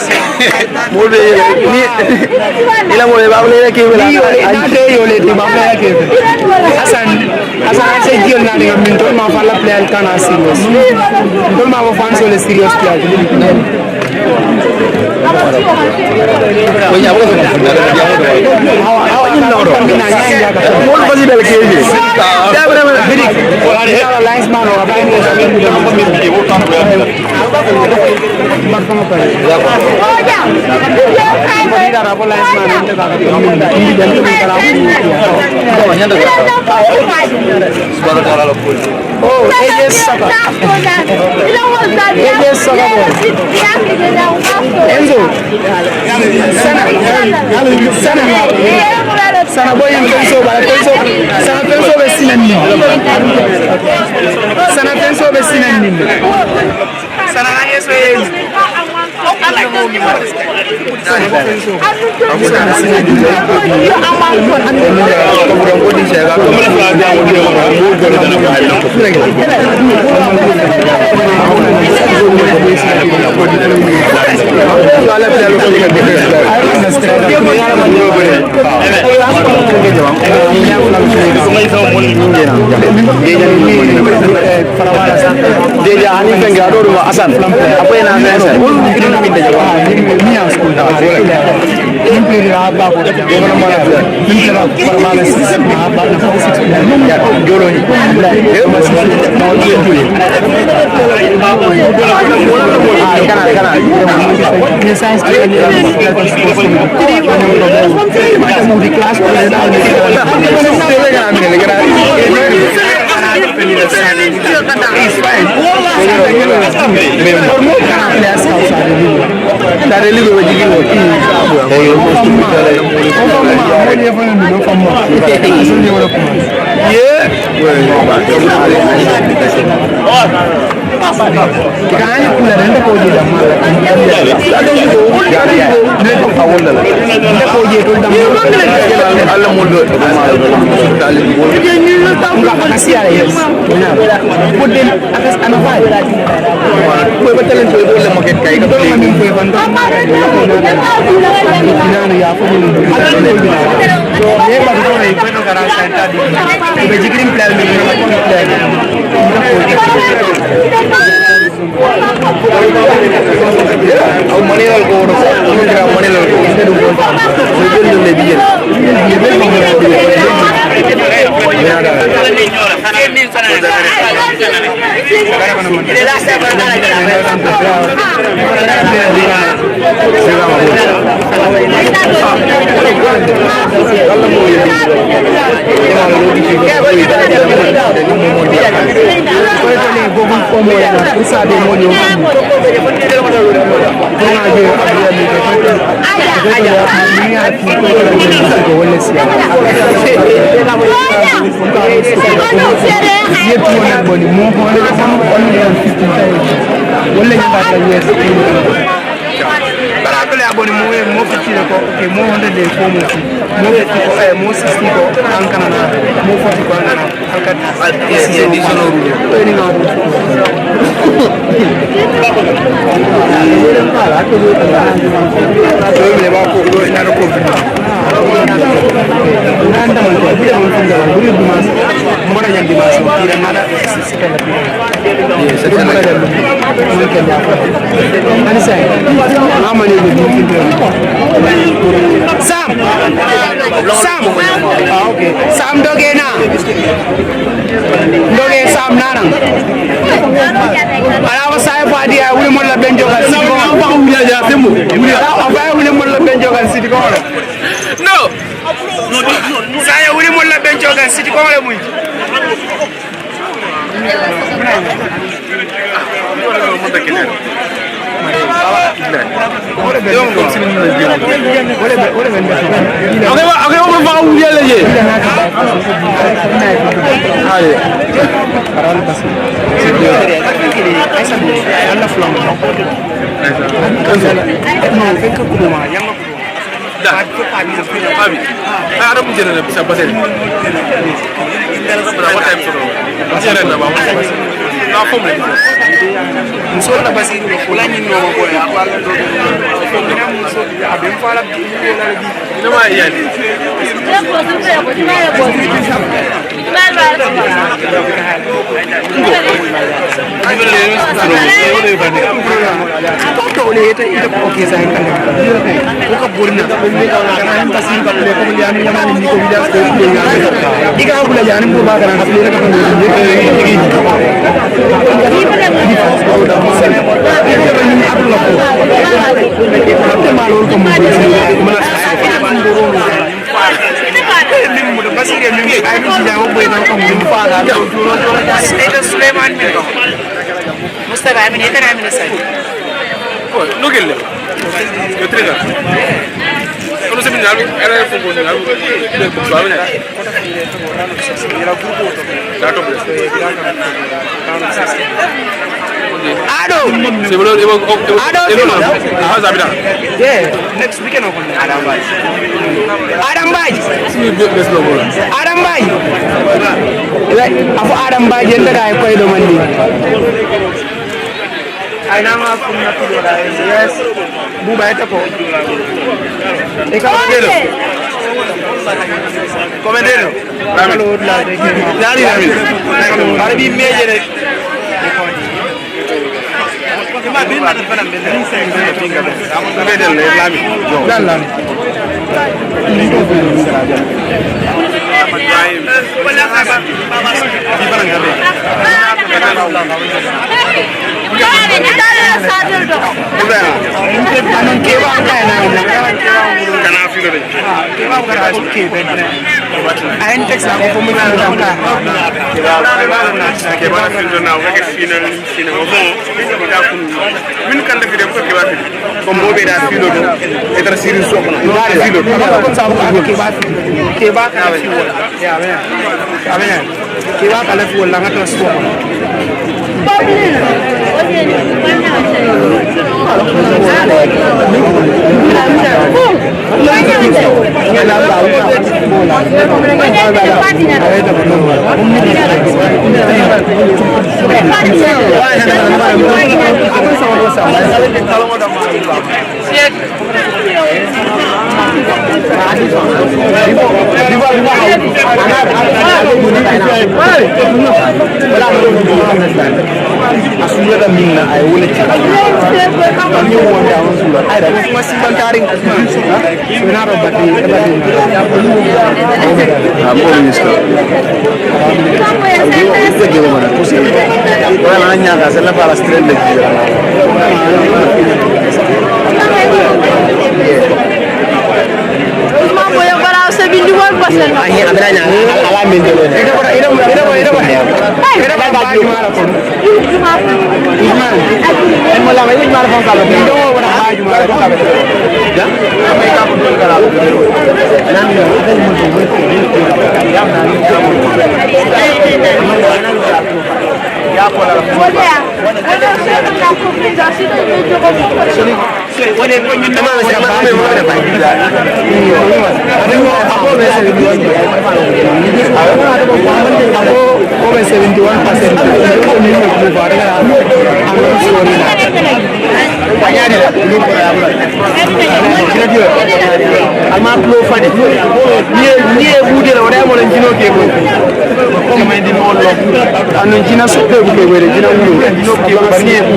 Sam dogena. Doge Sam nanang. Ala saya padi ya uli mon la benjo kan sidi ko. Apa uli aja temu. Apa uli mon la benjo kan sidi ko. No. Saya uli mon la benjo kan sidi ko le muy. Musola basi kula nyinyi wa mambo ya kwa ndo kuna muso abemfala bila ina ma yani next weekend Adam Bay jenda dai koy do mandi ay nama punna tudo dai yes bu bay ta ko e ka delo komendelo ramelo la de dari arabi meje rek ma bin ma tan fanam ben ni sen do tinga be am ko be del lami dalla ni ko be wala ka ba baba di barang gabe kama ndi mollo anu jina soppe bu ke were jina wulu jino ke bari ne bu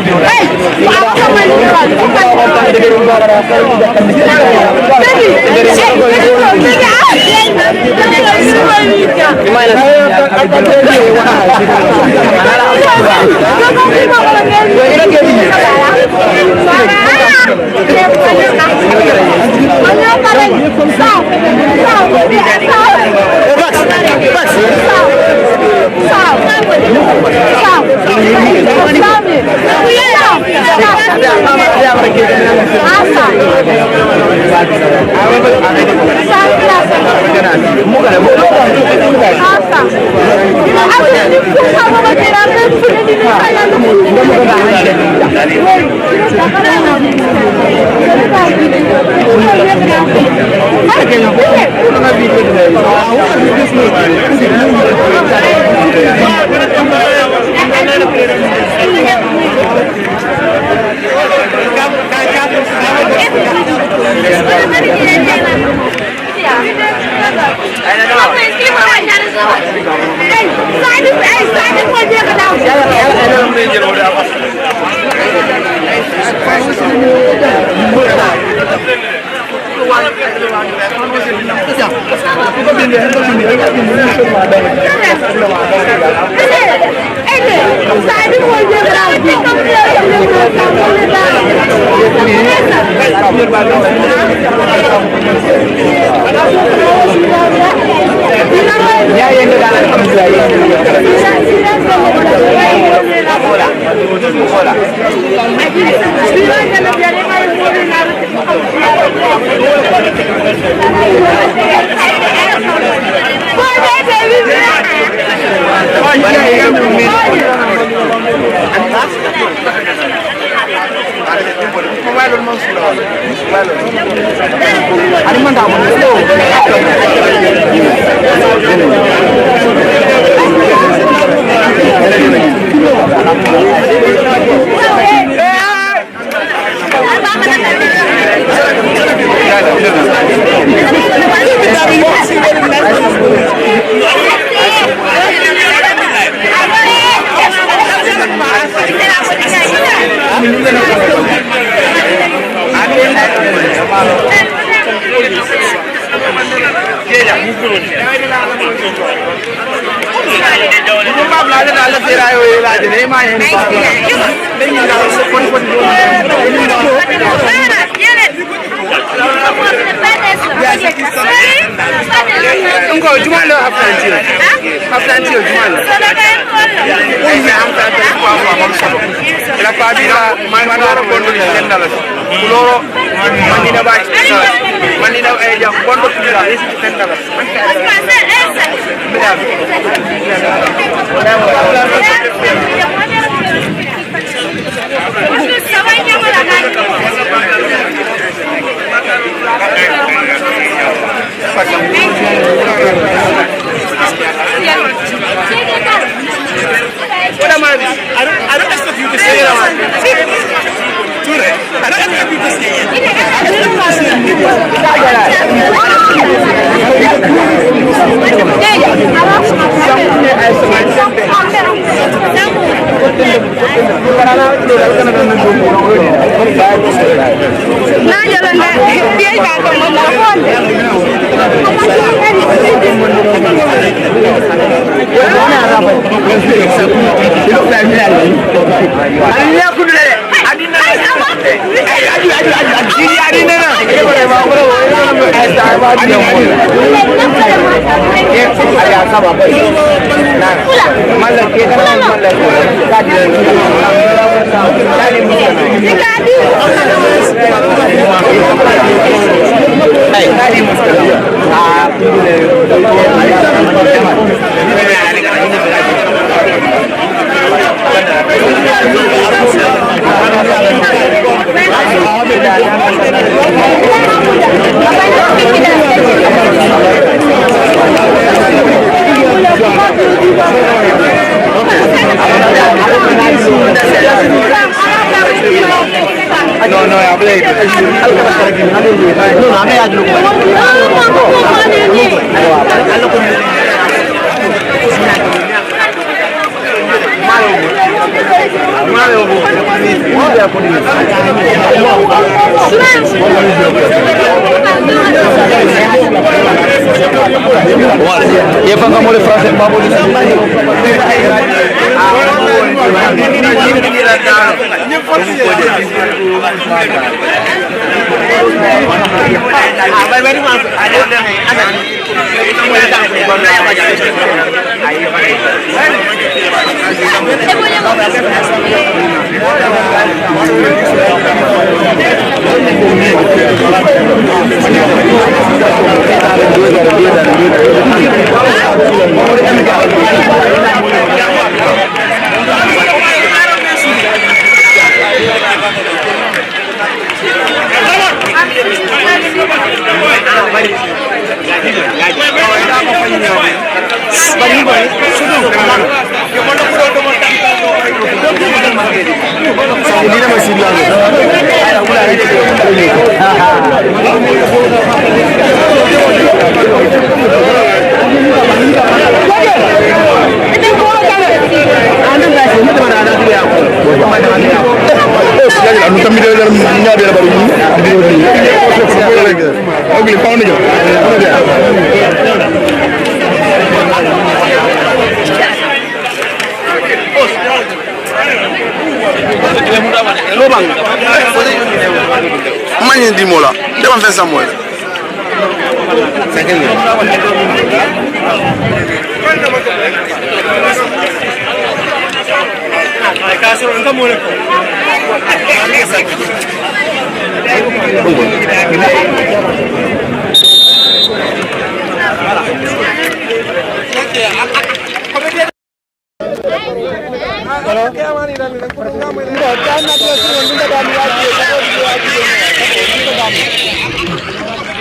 Manyan di mola, devam fesa mola.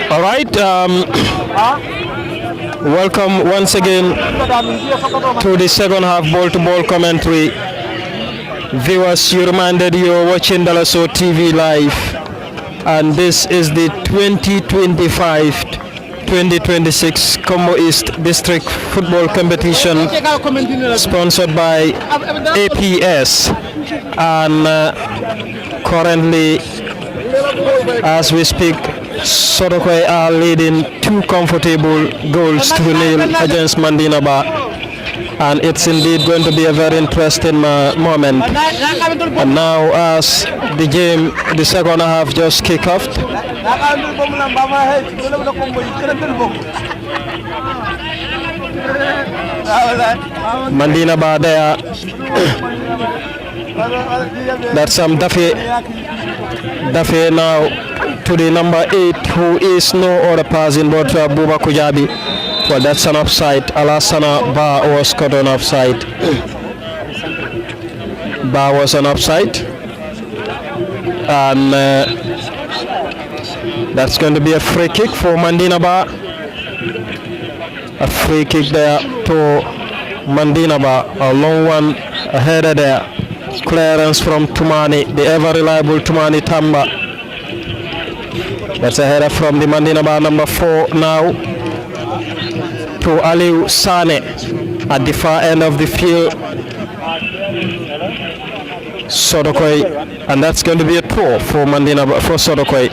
All right. Welcome once again to the second half ball-to-ball commentary. Viewers, you reminded you're watching Dalaso TV live, and this is the 2025-2026 Kombo East District Football Competition sponsored by APS, and currently, as we speak, Sodokoi are leading 2 comfortable goals to nil against Mandinaba, and it's indeed going to be a very interesting moment. And now, as the game, the second half just kicked off, Mandinaba there. That's Dafe now to the number 8, who is no other person but Buba Kujabi. Well, that's an offside. Alassana Ba was caught on offside. Ba was an offside, and that's going to be a free kick for Mandinaba. A free kick there to Mandinaba. A long one, a header there. Clearance from Tumani, the ever reliable Tumani Tamba. That's a header from the Mandinaba number 4 now to Aliu Sane at the far end of the field. Sodokoi, and that's going to be a throw for Mandinaba, for Sodokoi.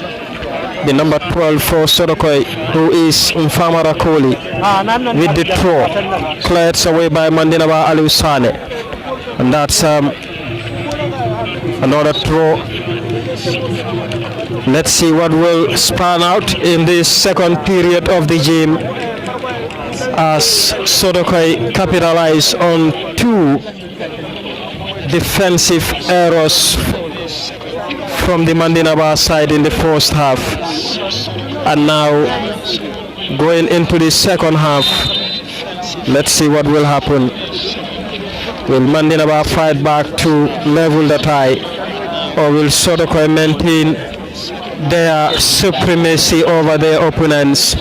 The number 12 for Sodokoi, who is Mfamara Koli, with the throw. Cleared away by Mandinaba Aliu Sane. And that's another throw. Let's see what will span out in this second period of the game, as Sodokoi capitalize on 2 defensive errors from the Mandinaba side in the first half. And now going into the second half, let's see what will happen. Will Mandinaba fight back to level the tie, or will Sodokoi maintain their supremacy over their opponents?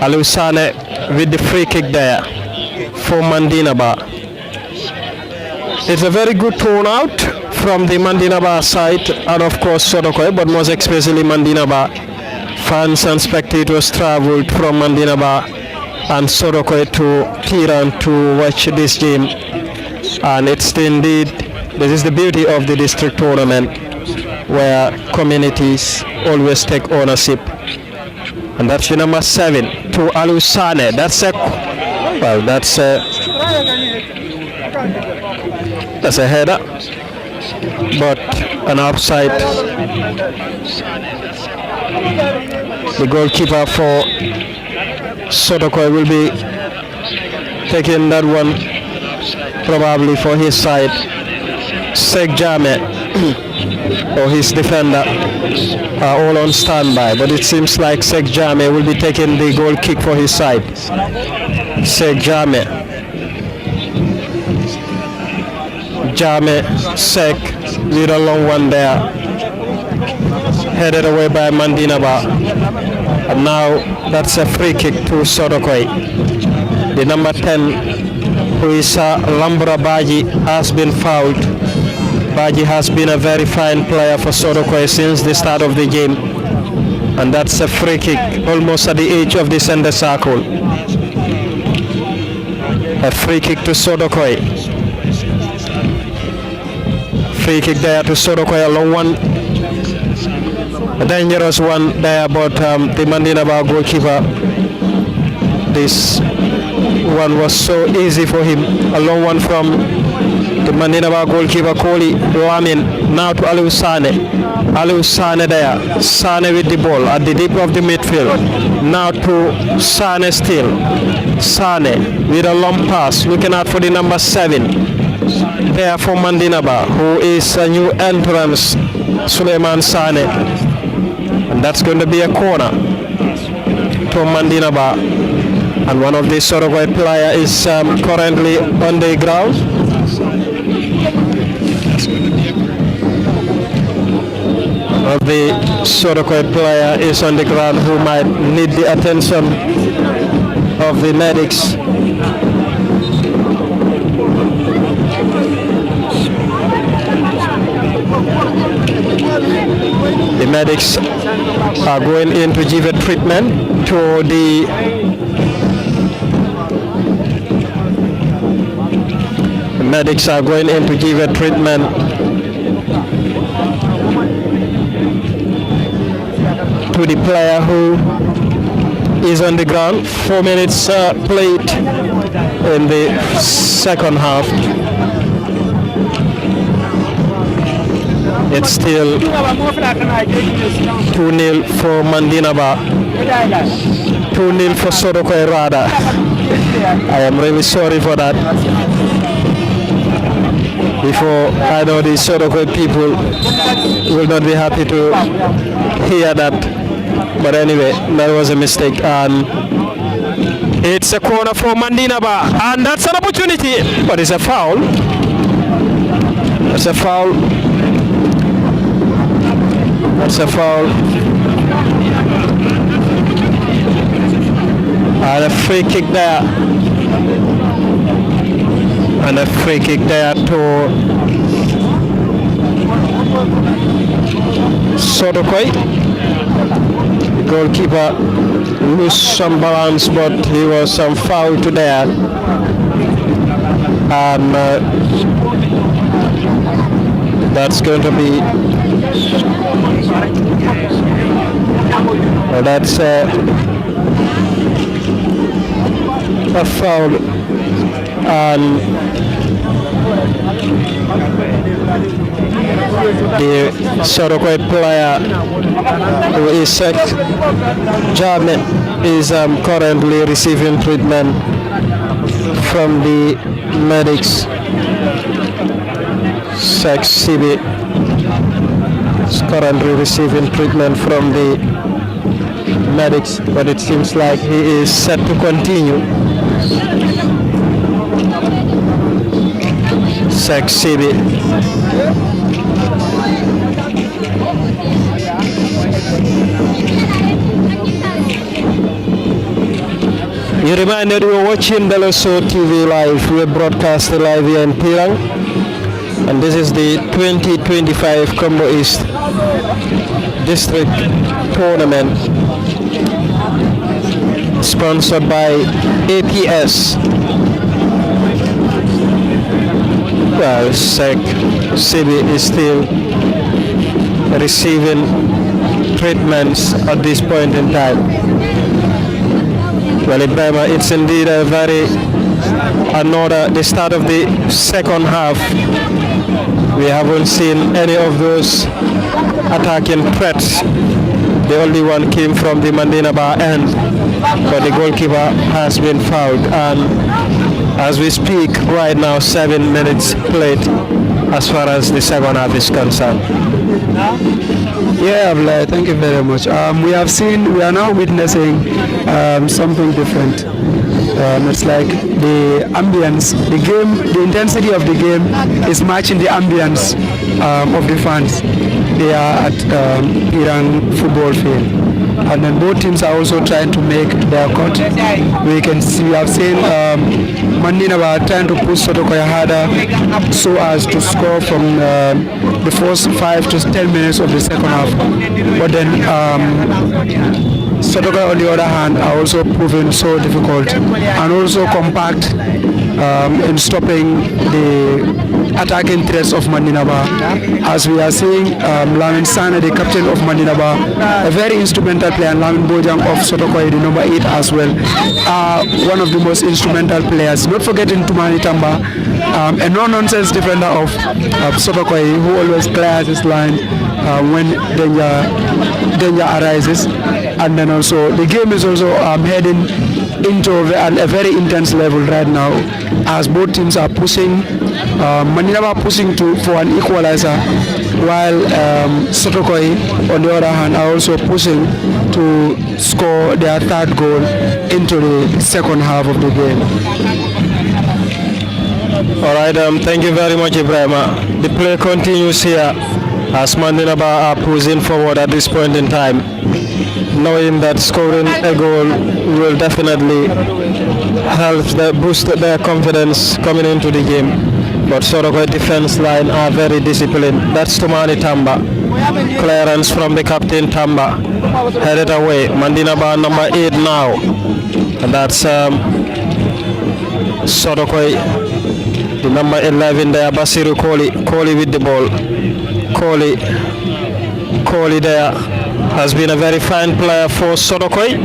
Alusane with the free kick there for Mandinaba. It's a very good turnout from the Mandinaba side, and of course Sodokoi, but most especially Mandinaba. Fans and spectators traveled from Mandinaba and Sodokoi to Piran to watch this game, and it's indeed, this is the beauty of the district tournament. where communities always take ownership. And that's the number 7 to Alusane. That's a header, but an offside. The goalkeeper for Sotokoi will be taking that one probably for his side. Segjame or his defender are all on standby, but it seems like Segjame will be taking the goal kick for his side. Segjame, Sek with a long one there, headed away by Mandinaba, and now that's a free kick to Sotokoi. The number 10, who is Lambra Baji, has been fouled. Baji has been a very fine player for Sotokoi since the start of the game, and that's a free kick almost at the edge of the center circle. A free kick to Sotokoi. Free kick there to Sotokoi, a long one, a dangerous one there, but the Mandinaba goalkeeper, this one was so easy for him. A long one from the Mandinaba goalkeeper Koli Lamin. Now to Aliou Sane there. Sane with the ball at the deep of the midfield. Now to Sane still. Sane with a long pass, looking out for the number 7 there for Mandinaba, who is a new entrance, Suleiman Sane. And that's going to be a corner to Mandinaba. And one of the Sotokoi player is currently on the ground. One of the Sotokoi player is on the ground who might need the attention of the medics. The medics are going in to give a treatment to the medics are going in to give a treatment to the player who is on the ground. 4 minutes played in the second half. It's still 2-0 for Mandinaba, 2-0 for Sotokoi rather. I am really sorry for that. Before, I know the Sotokoi people will not be happy to hear that. But anyway, that was a mistake. And it's a corner for Mandinaba. And that's an opportunity. But it's a foul. It's a foul. That's a foul. And a free kick there. And a free kick there to Sotokoi. The goalkeeper lost some balance, but he was fouled to there. And that's going to be that's a foul. And the Sotokoi player who is Jamet is currently receiving treatment from the medics. Sex Sibi is currently receiving treatment from the medics, but it seems like he is set to continue. Sex Sibi. You reminded we are watching Deloso TV live. We are broadcasting live here in Pirang, and this is the 2025 Kombo East District Tournament, sponsored by APS. Well, Sek Sibi is still receiving treatments at this point in time. Well, Ibrahima, it's indeed a the start of the second half. We haven't seen any of those attacking threats. The only one came from the Mandinaba end, but the goalkeeper has been fouled. And as we speak right now, 7 minutes played as far as the second half is concerned. Yeah, Abdullah, thank you very much. We are now witnessing something different. It's like the ambience, the game, the intensity of the game is matching the ambience of the fans. They are at Pirang football field. And then both teams are also trying to make their cut. We have seen Mandinaba trying to push Sotokoya harder so as to score from the first 5 to 10 minutes of the second half. But then Sotokoya on the other hand are also proving so difficult and also compact in stopping the attacking threats of Mandinaba. As we are seeing Lamin Sane, the captain of Mandinaba, a very instrumental player, and Lamin Bojang of Sotokoy, the number 8 as well, one of the most instrumental players. Not forgetting Tumani Tamba, a no-nonsense defender of Sotokoy, who always clears his line when danger arises. And then also the game is also heading into a very intense level right now, as both teams are pushing. Mandinaba pushing for an equalizer, while Sotokoy on the other hand are also pushing to score their third goal into the second half of the game. All right, thank you very much, Ibrahima. The play continues here as Mandinaba are pushing forward at this point in time, knowing that scoring a goal will definitely help boost their confidence coming into the game. But Sotokoy defense line are very disciplined. That's Tumani Tamba. Clearance from the captain Tamba. Headed away. Mandinaba number 8 now. And that's Sotokoy. The number 11 there, Basiru Koli. Koli with the ball. Koli there has been a very fine player for Sotokoy.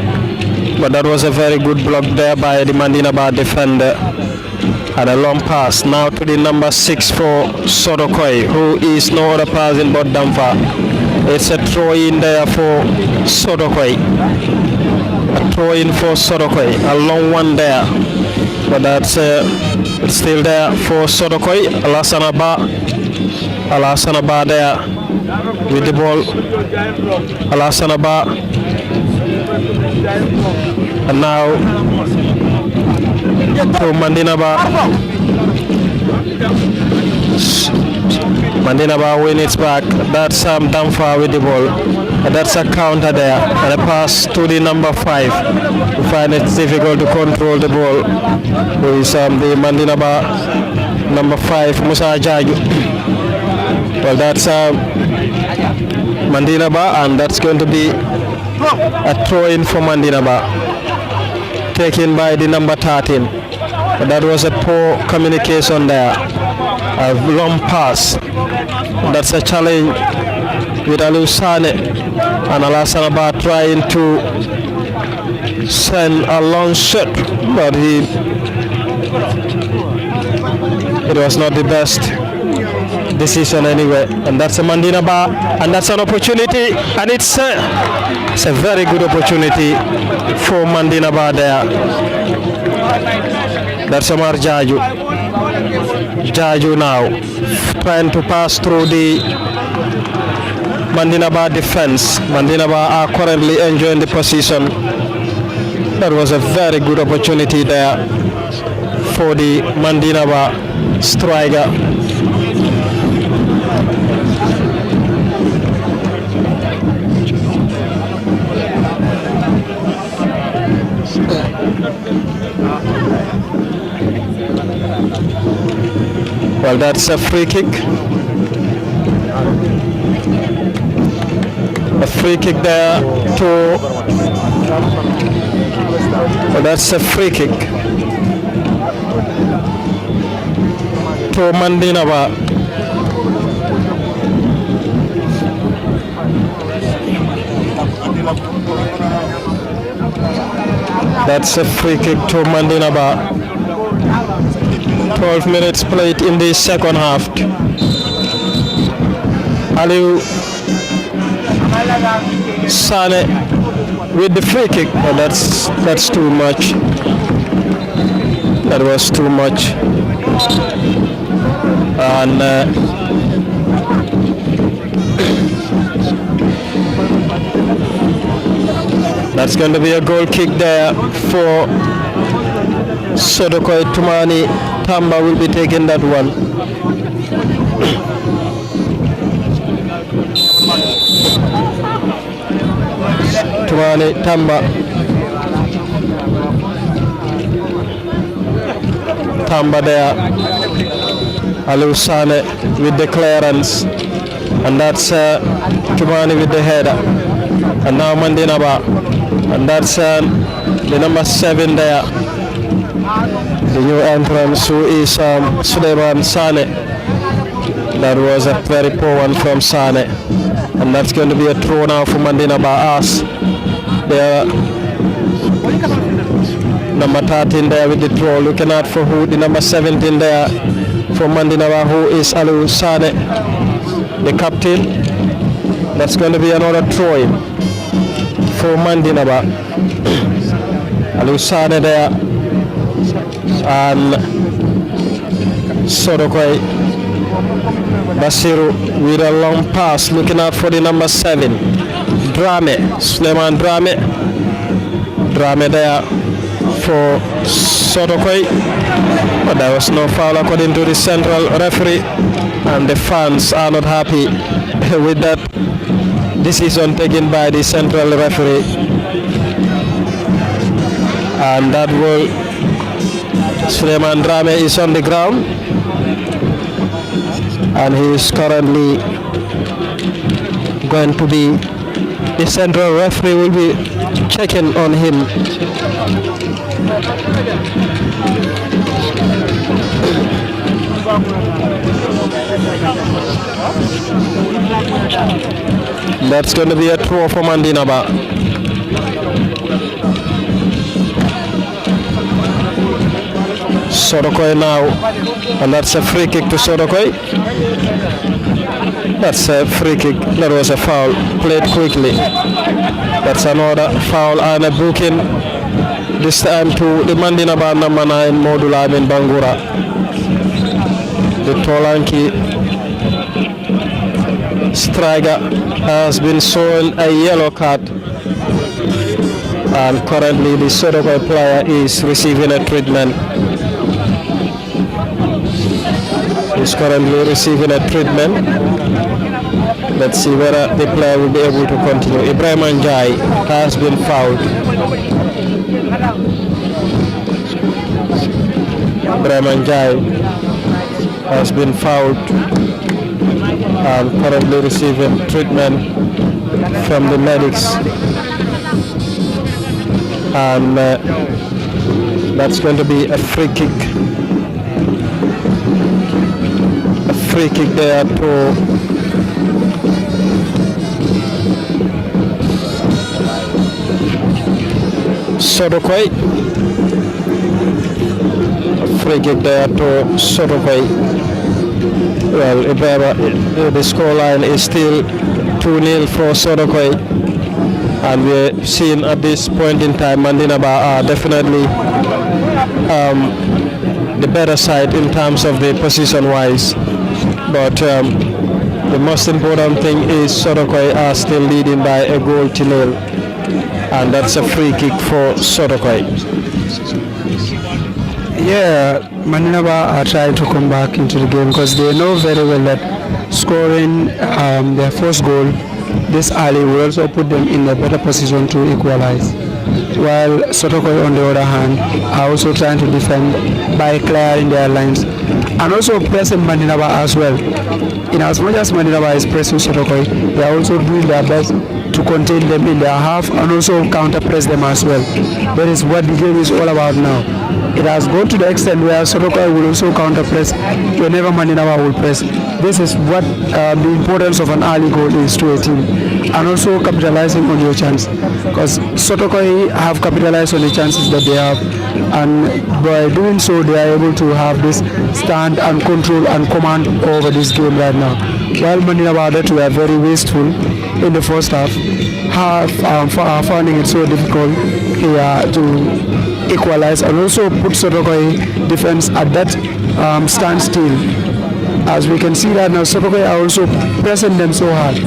But that was a very good block there by the Mandinaba defender. And a long pass now to the number 6 for Sotokoy, who is no other person but Damfa. It's a throw in there for Sotokoy. A throw in for Sotokoy. A long one there. But that's it's still there for Sotokoy. Alassane Ba there with the ball. Alassane Ba. And now to Mandinaba. Mandinaba win it back. That's Damfa with the ball. That's a counter there. And a pass to the number 5. We find it difficult to control the ball. Who is the Mandinaba number 5, Musa Jaju. Well, that's Mandinaba, and that's going to be a throw in for Mandinaba, taken by the number 13. But that was a poor communication there. A long pass. That's a challenge with Alusane and Alassane Ba trying to send a long shot, but it was not the best decision anyway. And that's a Mandinaba, and that's an opportunity, and it's a very good opportunity for Mandinaba there. That's Omar Jaju now trying to pass through the Mandinaba defense. Mandinaba are currently enjoying the position. That was a very good opportunity there for the Mandinaba striker. Well, that's a free kick. A free kick there to... Well, that's a free kick to Mandinaba. That's a free kick to Mandinaba. 12 minutes played in the second half. Aliu Sane with the free kick, but that's too much. That was too much. And that's going to be a goal kick there for Sodokoi. Tumani Tamba will be taking that one. Tumani Tamba. Tamba there. Aliu Sane with the clearance. And that's Tumani with the header. And now Mandinaba. And that's the number 7 there. The new entrance who is Suleiman Sane. That was a very poor one from Sane. And that's going to be a throw now for Mandinaba as the number 13 there with the throw. Looking out for who, the number 17 there for Mandinaba, who is Aliu Sane, the captain. That's going to be another throw in for Mandinaba. Aliu Sane there. And Sodokoi Basiru with a long pass, looking out for the number 7 Drame, Suleiman Drame there for Sodokoi, but there was no foul according to the central referee, and the fans are not happy with that decision taken by the central referee. And that will Suleiman Drame is on the ground, and he is currently going to be, the central referee will be checking on him. That's going to be a throw for Mandinaba. Sodokoi now, and that's a free kick to Sodokoi. That's a free kick. That was a foul played quickly. That's another foul and a booking, this time to the Mandinaba number 9 Modula in Bangura. The Tolanki striker has been shown a yellow card, and currently the Sodokoi player is receiving a treatment. Is currently receiving a treatment. Let's see whether the player will be able to continue. Ibrahim Njai has been fouled. Ibrahim Njai has been fouled and currently receiving treatment from the medics. And that's going to be a free kick. Free kick there to Sodokoi. Free kick there to Sodokoi. Well, the scoreline is still 2-0 for Sodokoi, and we're seeing at this point in time Mandinaba are definitely the better side in terms of the position wise. But the most important thing is Sodokoi are still leading by a goal to 0, and that's a free kick for Sodokoi. Yeah, Mandinaba are trying to come back into the game because they know very well that scoring their first goal this early will also put them in a better position to equalize. While Sodokoi on the other hand are also trying to defend by clearing their lines and also pressing Mandinaba as well. In as much as Mandinaba is pressing Sodokoi, they are also doing their best to contain them in their half and also counter press them as well. That is what the game is all about now. it has gone to the extent where Sotokoi will also counter press whenever Mandinawa will press. This is what the importance of an early goal is to a team, and also capitalizing on your chance, because Sotokoi have capitalized on the chances that they have, and by doing so they are able to have this stand and control and command over this game right now. While Mandinawa that were very wasteful in the first half, finding it so difficult here to equalize and also put Sotokoi defense at that standstill. As we can see that now, Sotokoi are also pressing them so hard,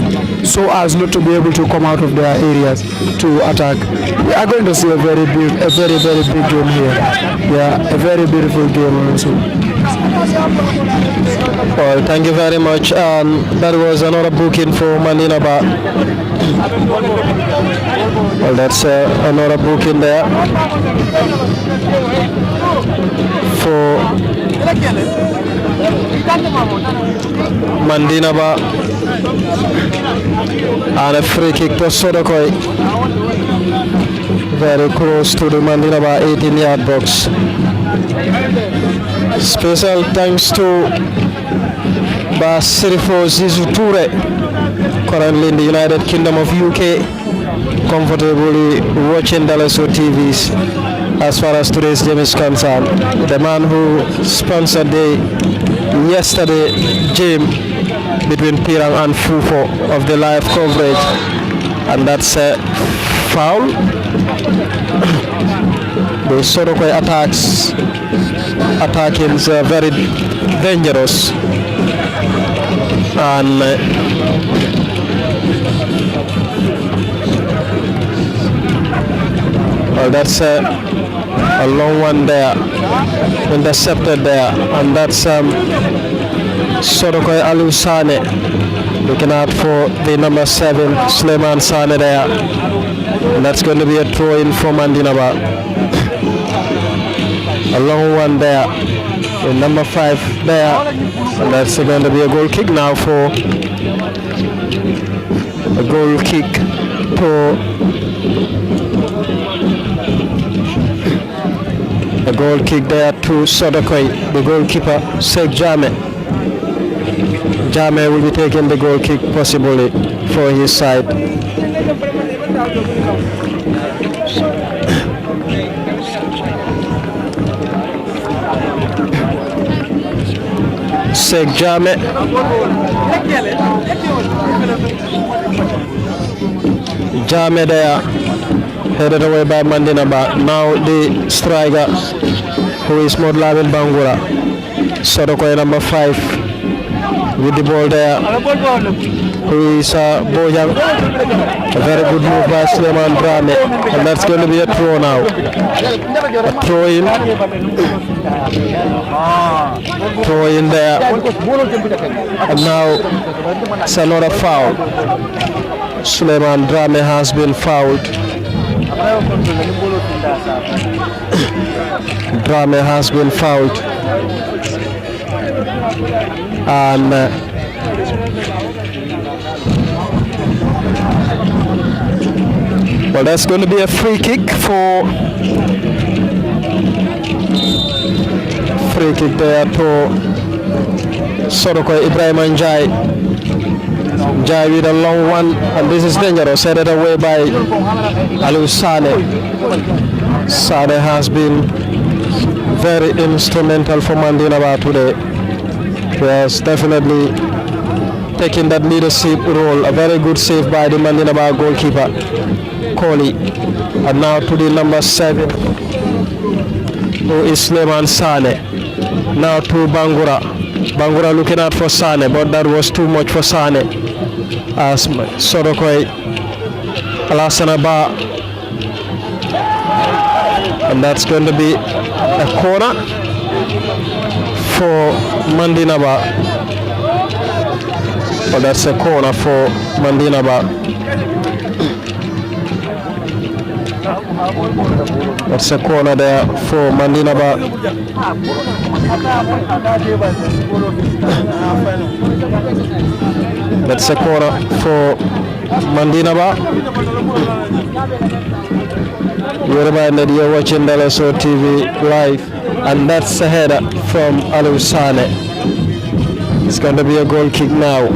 so as not to be able to come out of their areas to attack. We are going to see a very big game here. Yeah, a very beautiful game also. Well, thank you very much. That was another booking for Mandinaba. Well, that's another booking there for Mandinaba, and a free kick to Sotokoi, very close to the Mandinaba 18-yard box. Special thanks to Basirifo Zizou Toure, currently in the United Kingdom of UK, comfortably watching Dalaso TVs as far as today's game is concerned. The man who sponsored the yesterday game between Pirang and Fufo of the live coverage, and that's a foul. The Sotokoi attacking is very dangerous, and well, that's a long one there, intercepted there, and that's Sotokoi Aliou Sane looking out for the number 7 Suleiman Sane there, and that's going to be a throw in for Mandinaba. A long one there, the number 5 there, and that's going to be a goal kick now for a goal kick to a goal kick there to Sotokoi. The goalkeeper Sheikh Jame will be taking the goal kick possibly for his side. Sheikh Jame, there, headed away by Mandinaba. Now the striker, who is Modlabin Bangura, Sotokoi number 5 with the ball there, who is Bojang. A very good move by Suleiman Brame, and that's going to be a throw now. A throw in there, and now it's another foul. Suleiman Brame has been fouled. Drame has been fouled, and well, that's going to be a free kick there to Sotokoi Ibrahim Njai. Njai with a long one, and this is dangerous, headed away by Aliou Sane. Sane has been very instrumental for Mandinaba today. He has definitely taken that leadership role. A very good save by the Mandinaba goalkeeper, Kohli. And now to the number 7, who is Suleiman Sane. Now to Bangura. Bangura looking out for Sane, but that was too much for Sane. As Sotokoi Alassane Ba, and that's going to be a corner for Mandinaba. But that's a corner for Mandinaba. That's a corner there for Mandinaba. That's a corner for Mandinaba. You're reminded you're watching Dalaso TV live. and that's a header from Aliou Sane. It's going to be a goal kick now.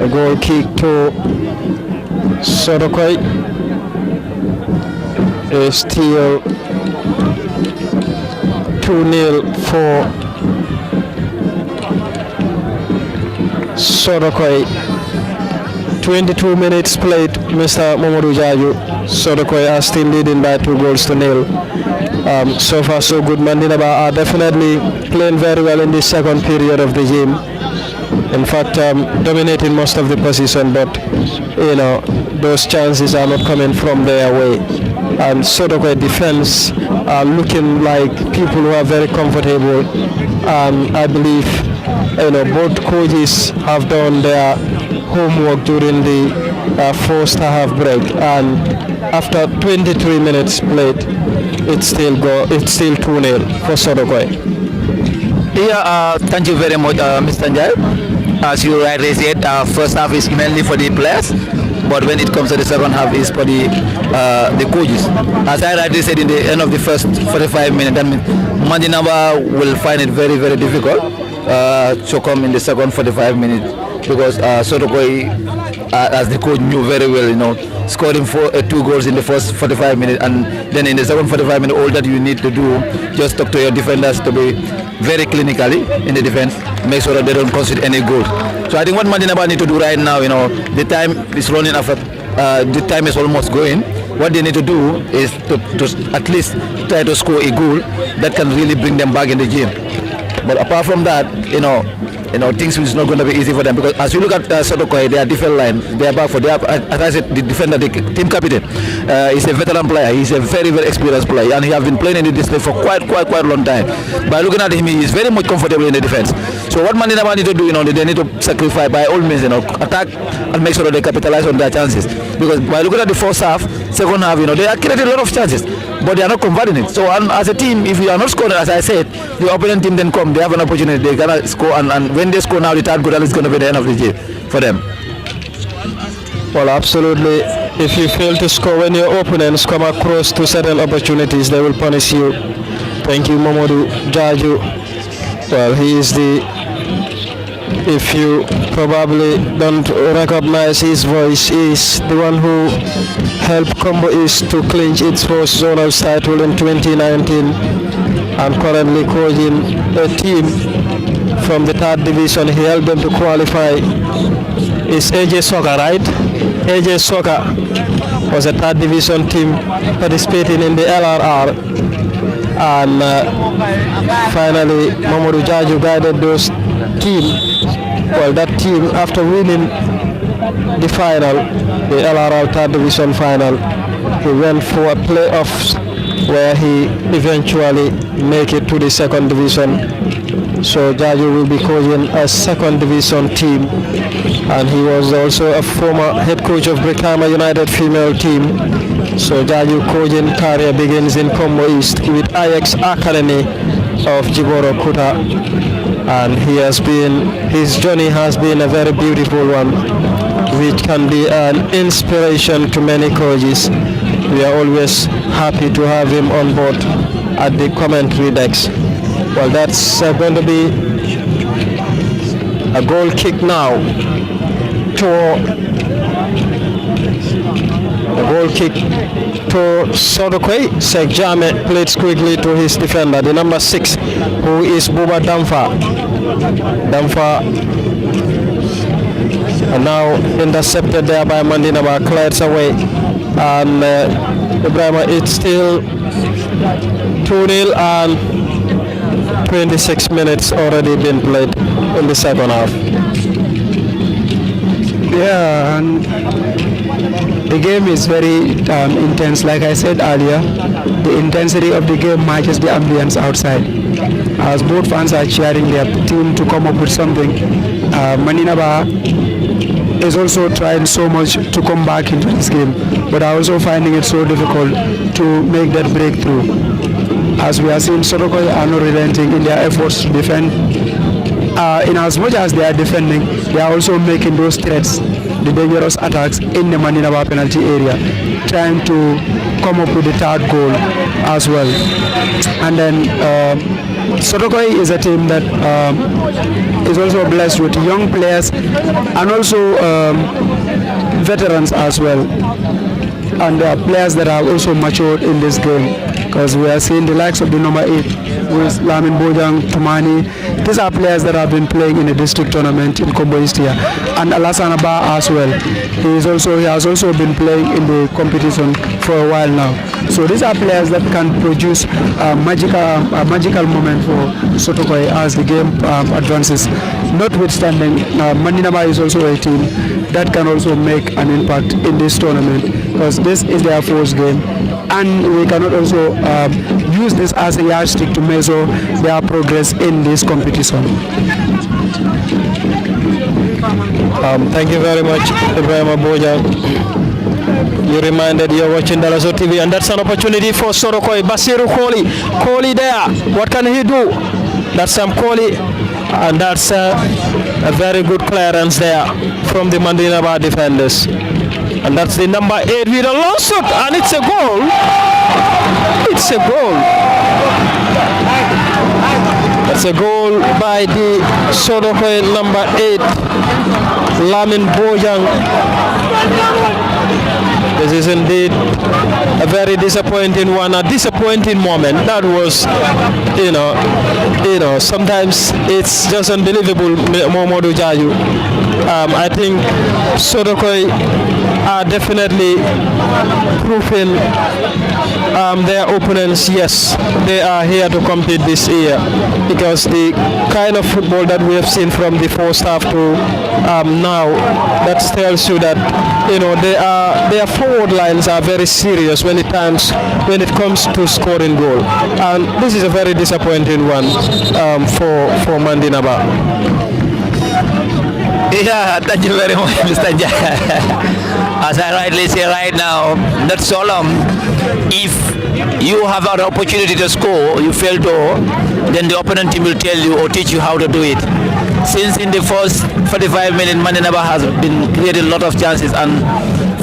A goal kick to Sodokoi. Is still 2-0 for Sodokoi. 22 minutes played, Mr. Mamadou Jaju. Sodokoi are still leading by 2-0. So far so good. Mandinaba are definitely playing very well in the second period of the game. In fact, dominating most of the position, but those chances are not coming from their way. And Sodokoi defense are looking like people who are very comfortable. I believe both coaches have done their homework during the first half break, and after 23 minutes played, it's still 2-0 for Sodokoi. Yeah, thank you very much, Mr. Njai. As you rightly said, first half is mainly for the players, but when it comes to the second half, is for the coaches. As I rightly said in the end of the first 45 minutes, that means Mandinaba will find it very, very difficult to come in the second 45 minutes, because Sodokoi, as the coach knew very well, scoring 2 goals in the first 45 minutes, and then in the second 45 minutes, all that you need to do, just talk to your defenders to be very clinically in the defense, make sure that they don't concede any goals. So I think what Mandinaba need to do right now, the time is running after, the time is almost going. What they need to do is to at least try to score a goal that can really bring them back in the game. But apart from that, things is not going to be easy for them, because as you look at Sodokoi, their defense line, they are back for as I said, the defender, the team captain, is a veteran player. He's a very, very experienced player, and he has been playing in the display for quite a long time. By looking at him, he is very much comfortable in the defense. So what Mandinaba need to do, they need to sacrifice by all means, attack and make sure that they capitalize on their chances. Because by looking at the first half, second half, they are creating a lot of chances, but they are not converting it. So as a team, if you are not scoring, as I said, the opponent team then come, they have an opportunity, they cannot score, and when they score now, the third goal is going to be the end of the game for them. Well, absolutely. If you fail to score when your opponents come across to certain opportunities, they will punish you. Thank you, Mamadou Jaju. Well, he is if you probably don't recognize his voice, is the one who helped Kombo East to clinch its first zonal title in 2019, and currently coaching a team from the 3rd division. He helped them to qualify. It's AJ Soccer, right? AJ Soccer was a 3rd division team participating in the LRR, and finally Mamadou Jaju guided those team. Well, that team, after winning the final, the LRR 3rd division final, he went for a playoffs where he eventually make it to the 2nd division. So Jaju will be coaching a 2nd division team, and he was also a former head coach of Brikama United female team. So Jaju coaching career begins in Kombo East with Ajax Academy of Jiboro Kuta, and his journey has been a very beautiful one, which can be an inspiration to many coaches. We are always happy to have him on board at the commentary decks. Well, that's going to be a goal kick now. A goal kick to Sodokoi. Sekjame plays quickly to his defender, the number 6, who is Buba Damfa. And now intercepted there by Mandinaba, clears away. And Ibrahima, it's still 2-0 and 26 minutes already been played in the second half. Yeah, and the game is very intense. Like I said earlier, the intensity of the game matches the ambience outside. As both fans are cheering their team to come up with something, Mandinaba is also trying so much to come back into this game, but are also finding it so difficult to make that breakthrough. As we are seeing, Sodokoi are not relenting in their efforts to defend. In as much as they are defending, they are also making those threats, the dangerous attacks in the Mandinaba penalty area, trying to come up with the third goal as well. And then Sotokoi is a team that is also blessed with young players and also veterans as well, and players that are also matured in this game, because we are seeing the likes of the number 8 with Lamin Bojang, Tumani. These are players that have been playing in the district tournament in Kombo East here, and Alassane Ba as well. He has also been playing in the competition for a while now. So these are players that can produce a magical moment for Sotokoi as the game advances. Notwithstanding, Mandina Ba is also a team that can also make an impact in this tournament, because this is their first game, and we cannot also use this as a yardstick to measure their progress in this competition. Thank you very much, Ibrahim Aboja. You reminded you're watching Dalaso TV, and that's an opportunity for Sorokoi. Basiru Koli there. What can he do? That's some Koli, and that's a very good clearance there from the Mandina Ba defenders. And that's the number 8 with a long shot, and it's a goal. It's a goal. That's a goal by the Sorokoi number 8, Lamin Bojang. This is indeed a very disappointing one, a disappointing moment. That was, sometimes it's just unbelievable, Momodu Jaju. I think Sotokoi are definitely proving their opponents, yes, they are here to compete this year, because the kind of football that we have seen from the first half to now, that tells you that their forward lines are very serious when it comes to scoring goal, and this is a very disappointing one for Mandina Ba. Yeah, thank you very much, Mr. Jai. As I rightly say right now, that's all. If you have an opportunity to score, you fail to, then the opponent team will tell you or teach you how to do it. Since in the first 45 minutes, Mandina Ba has been creating a lot of chances and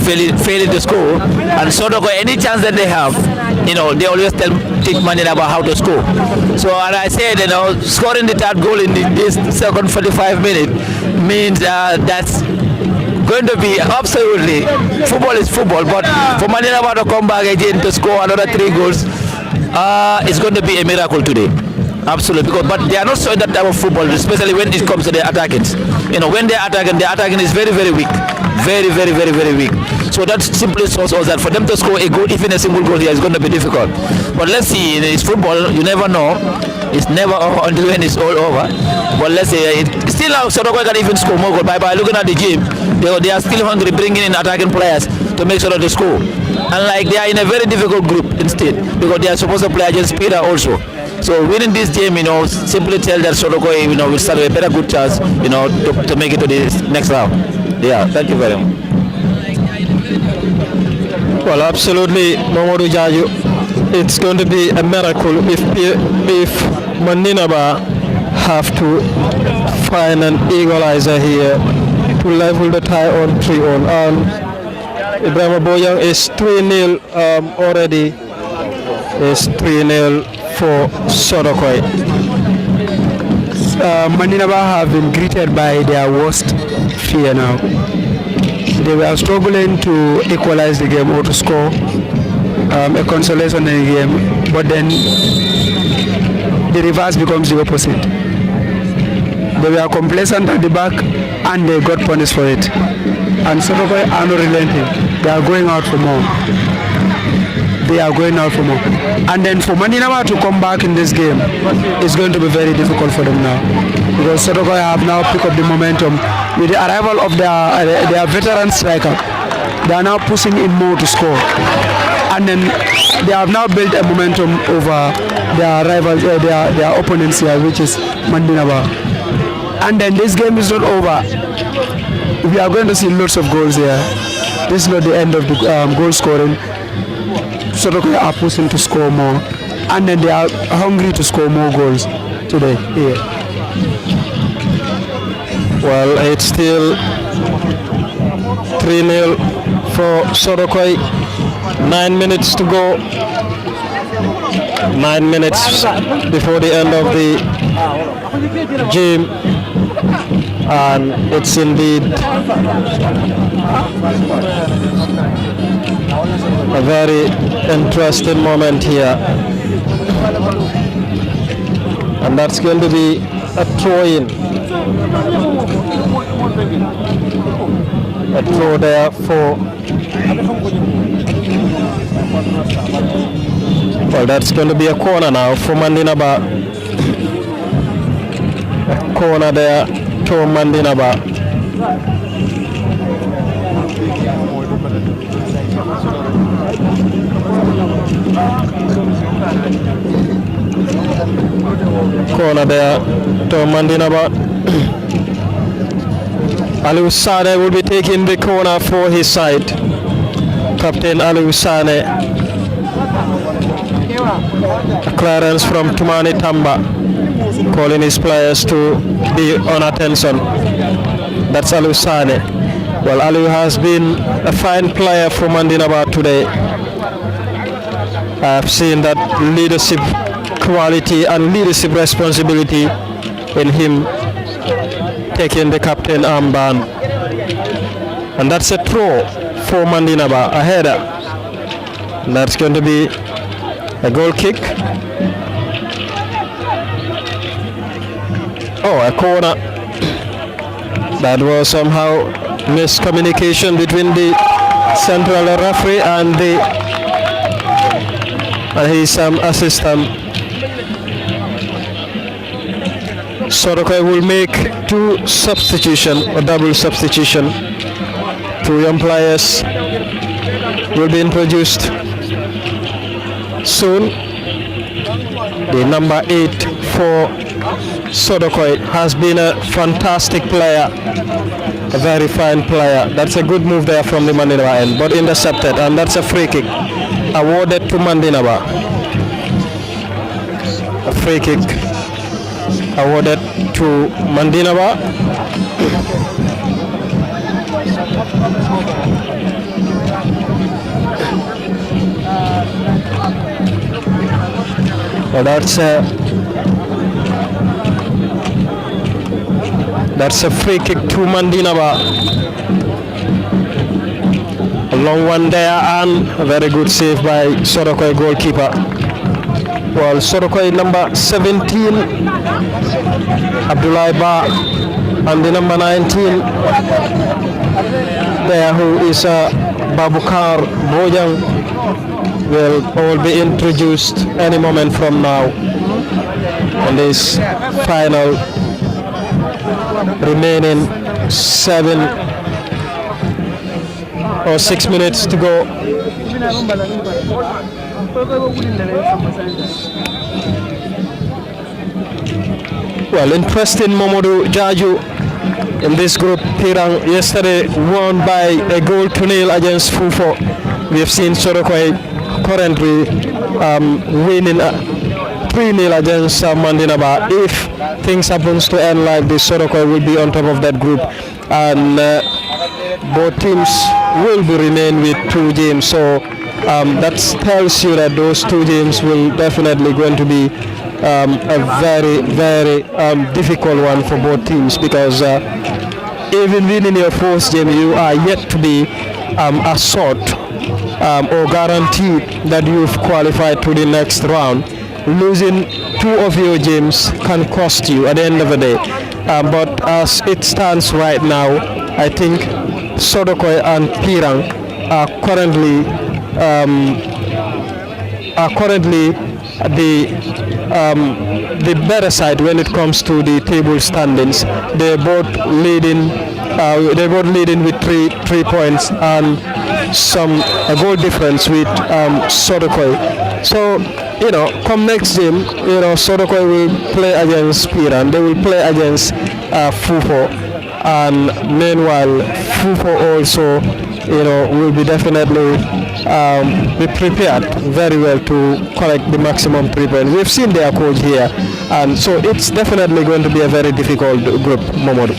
failing to score. And Sotoko, any chance that they have, they always teach Mandina Ba how to score. So, and I said, scoring the third goal in this second 45 minutes means that's going to be absolutely, football is football, but for Mandina Ba to come back again to score another 3 goals, it's going to be a miracle today. Absolutely, but they are not showing that type of football, especially when it comes to the attacking. When they are attacking, the attacking is very, very weak. Very, very, very, very weak. So that simply shows us that for them to score a goal, even a single goal here, is going to be difficult. But let's see, it's football, you never know. It's never over until when it's all over. But let's say, still now, Sotoko can even score more goals. By looking at the game, they are still hungry, bringing in attacking players to make sure that they score. And they are in a very difficult group instead, because they are supposed to play against Peter also. So winning this game, simply tell that Sotoko, will start with a better good chance, to make it to the next round. Yeah, thank you very much. Well, absolutely, Mamadou Jaju. It's going to be a miracle if Mandina Ba have to find an equalizer here to level the tie on 3-on. Ibrahim Boyang is 3-0 already. Is 3-0 for Sotokoi. Mandina Ba have been greeted by their worst fear now. They were struggling to equalize the game or to score a consolation in the game, but then the reverse becomes the opposite. They were complacent at the back and they got punished for it. And Sotokoi are not relenting. They are going out for more. And then for Mandina Ba to come back in this game, it's going to be very difficult for them now, because Sotokoi have now picked up the momentum with the arrival of their veteran striker. They are now pushing in more to score, and then they have now built a momentum over their rivals, their opponents here, which is Mandina Ba. And then this game is not over. We are going to see lots of goals here. This is not the end of the goal scoring. Sotokoi are pushing to score more, and then they are hungry to score more goals today here. Well, it's still 3-0 for Sotokoi. 9 minutes to go. 9 minutes before the end of the game, and it's indeed a very interesting moment here, and that's going to be a throw-in. A throw there for, well, that's going to be a corner now for Mandinaba. A corner there to Mandinaba. Corner there to Mandinaba. Aliou Sane will be taking the corner for his side. Captain Aliou Sane. A clearance from Tumani Tamba, calling his players to be on attention. That's Aliou Sane. Well, Aliou has been a fine player for Mandinaba today. I've seen that leadership quality and leadership responsibility in him, taking the captain armband. And that's a throw for Mandinaba, a header. And that's going to be a goal kick. Oh, a corner. That was somehow miscommunication between the central referee and his assistant. Sorokoi will make two substitution or double substitution. Two young players will be introduced soon. The number 8 for Sodokoi has been a fantastic player, a very fine player. That's a good move there from the Mandinaba end, but intercepted, and that's a free kick awarded to Mandinaba. A free kick awarded to Mandinaba. Well, that's a free kick to Mandinaba. A long one there, and a very good save by Sorokoi goalkeeper. Well, Sorokoi number 17, Abdullah Ba, and the number 19 there, who is Babukar Bojang, will all be introduced any moment from now in this final remaining 7 or 6 minutes to go. Well, interesting Mamadou Jaju in this group. Pirang yesterday won by a goal to nil against Fufo. We have seen Sorokoi currently winning 3-0 against Mandinaba. If things happens to end like this, Sorokoi will be on top of that group, and both teams will be remain with 2 games. So that tells you that those 2 games will definitely going to be a very, very difficult one for both teams, because even winning your first game, you are yet to be assured or guaranteed that you've qualified to the next round. Losing 2 of your games can cost you at the end of the day. But as it stands right now, I think Sodokoi and Pirang are currently the better side when it comes to the table standings. They're both leading. With 3 points and a goal difference with Sodokoi. So, come next game, Sodokoi will play against Pirang. They will play against Fufo, and meanwhile Fufo also, will be definitely be prepared very well to collect the maximum 3 points. We've seen their coach here, and so it's definitely going to be a very difficult group, Momodu.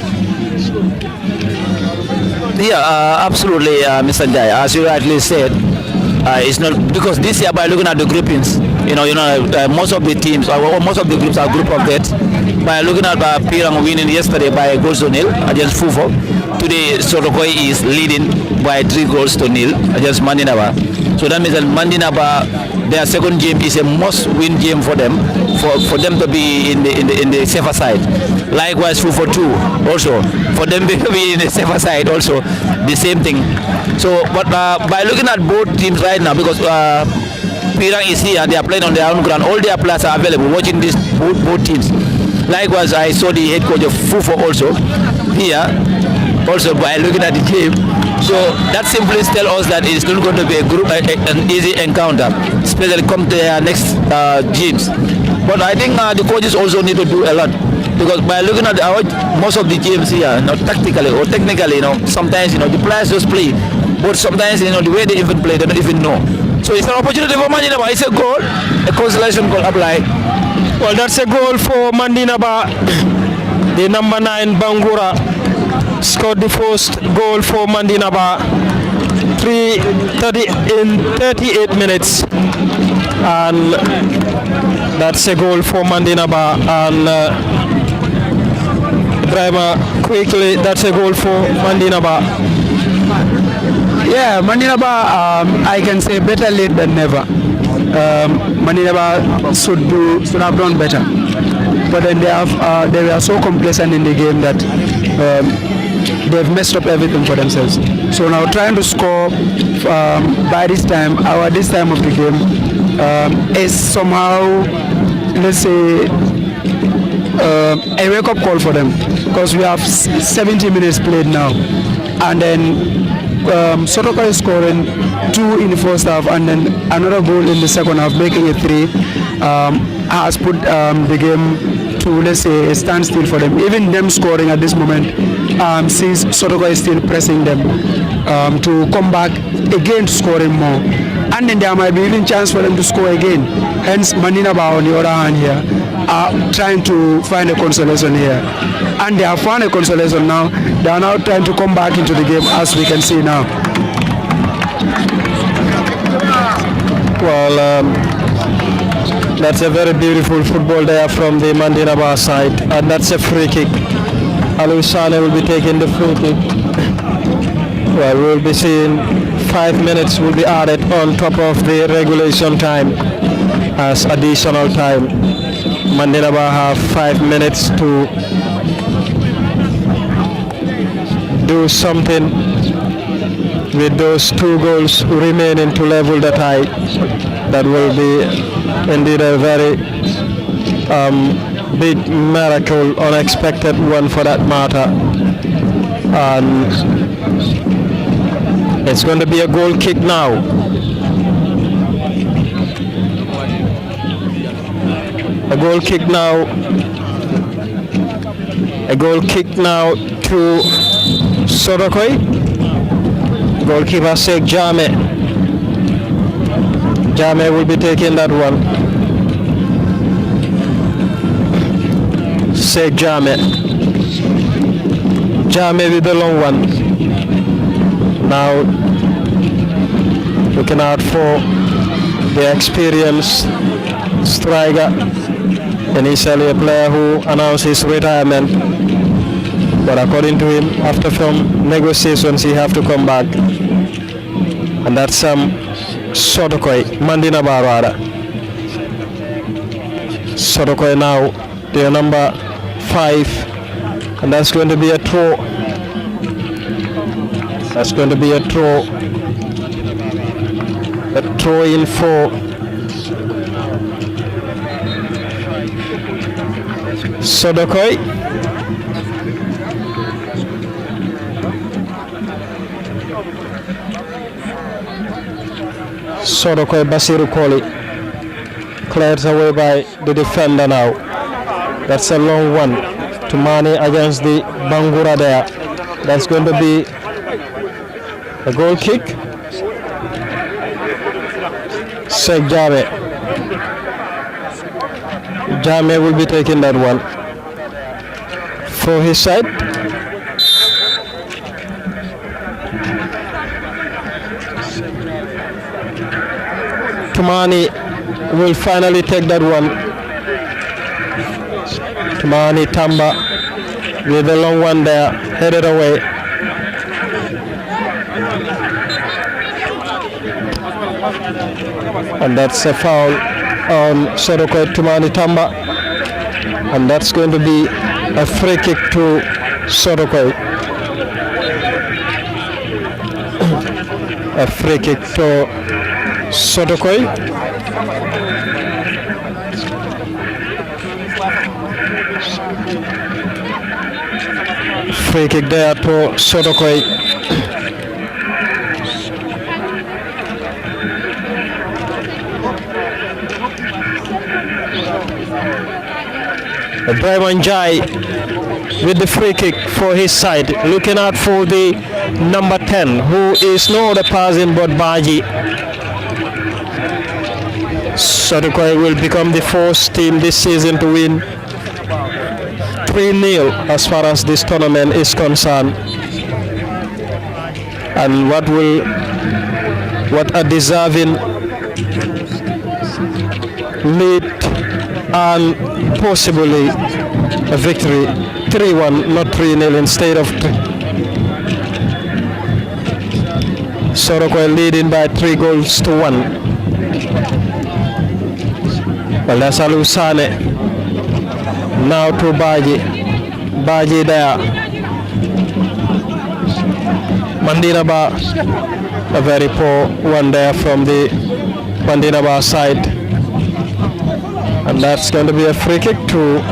Yeah, absolutely, Mr. Jai. As you rightly said, It's not because this year by looking at the groupings, most of the teams or most of the groups are group of death. By looking at Pirang winning yesterday by goals to nil against Fufo, today Sorokoi is leading by 3 goals to nil against Mandinaba. So that means that Mandinaba, their second game is a must-win game for them, for them to be in the safer side. Likewise, Fufo too, also for them to be in the safer side, also the same thing. So, but by looking at both teams right now, because Pirang is here, they are playing on their own ground. All their players are available watching these both teams. Likewise, I saw the head coach of Fufo also here, also by looking at the game. So that simply tells us that it's not going to be an easy encounter, especially come to their next games. But I think the coaches also need to do a lot, because by looking at most of the games here, tactically or technically, sometimes the players just play, but sometimes the way they even play, they don't even know. So it's an opportunity for Mandinaba. It's a goal, a consolation goal applied. Well, that's a goal for Mandinaba. The number 9 Bangura scored the first goal for Mandinaba in 38 minutes, and that's a goal for Mandinaba. And driver quickly, that's a goal for Mandinaba. Yeah, Mandinaba, I can say better late than never. Mandinaba should have done better, but then they were so complacent in the game that they've messed up everything for themselves. So now trying to score by this time of the game is somehow, let's say, a wake-up call for them, because we have 70 minutes played now, and then Sotoko is scoring 2 in the first half and then another goal in the second half, making it 3, has put the game to, let's say, a standstill for them. Even them scoring at this moment, since Sotoko is still pressing them to come back again to scoring more, and then there might be even chance for them to score again. Hence Mandinaba on the other hand here are trying to find a consolation here, and they have found a consolation now. They are now trying to come back into the game, as we can see now. Well, that's a very beautiful football there from the Mandinaba side, and that's a free kick. Aliou Sane will be taking the free kick. Well, we'll be seeing 5 minutes will be added on top of the regulation time as additional time. Mandinaba have 5 minutes to do something with those 2 goals remaining to level the tie. That will be indeed a very big miracle, unexpected one for that matter. And it's going to be a goal kick now. A goal kick now. A goal kick now to Sorokoi. Goalkeeper Sheikh Jame. Jame will be taking that one. Sheikh Jame. Jame with the long one. Now looking out for the experienced striker. Initially a player who announced his retirement, but according to him, after some negotiations, he have to come back. And that's Sotokoi, Mandinaba rather. Sotokoi now, their number 5, and that's going to be a throw. That's going to be a throw. A throw in for Sotokoi. Sotokoi Basiru Koli cleared away by the defender now. That's a long one to Mani against the Bangura there. That's going to be a goal kick. Sheikh Jame. Jame will be taking that one for his side. Tumani will finally take that one. Tumani Tamba with a long one there, headed away. And that's a foul on Soroko Tumani Tamba. And that's going to be a free kick to Soroko. A free kick to Sotokoi. Free kick there to Sotokoi. Ibrahim Njai with the free kick for his side, looking out for the number 10, who is no other person but Baji. Sotokoi will become the first team this season to win 3-0 as far as this tournament is concerned. And what a deserving lead and possibly a victory. 3-1, not 3-0 instead of 3. Soroko leading by 3 goals to 1. Well, that's Alusane. Now to Baji. Baji there. Mandinaba, a very poor one there from the Mandinaba side. And that's going to be a free kick to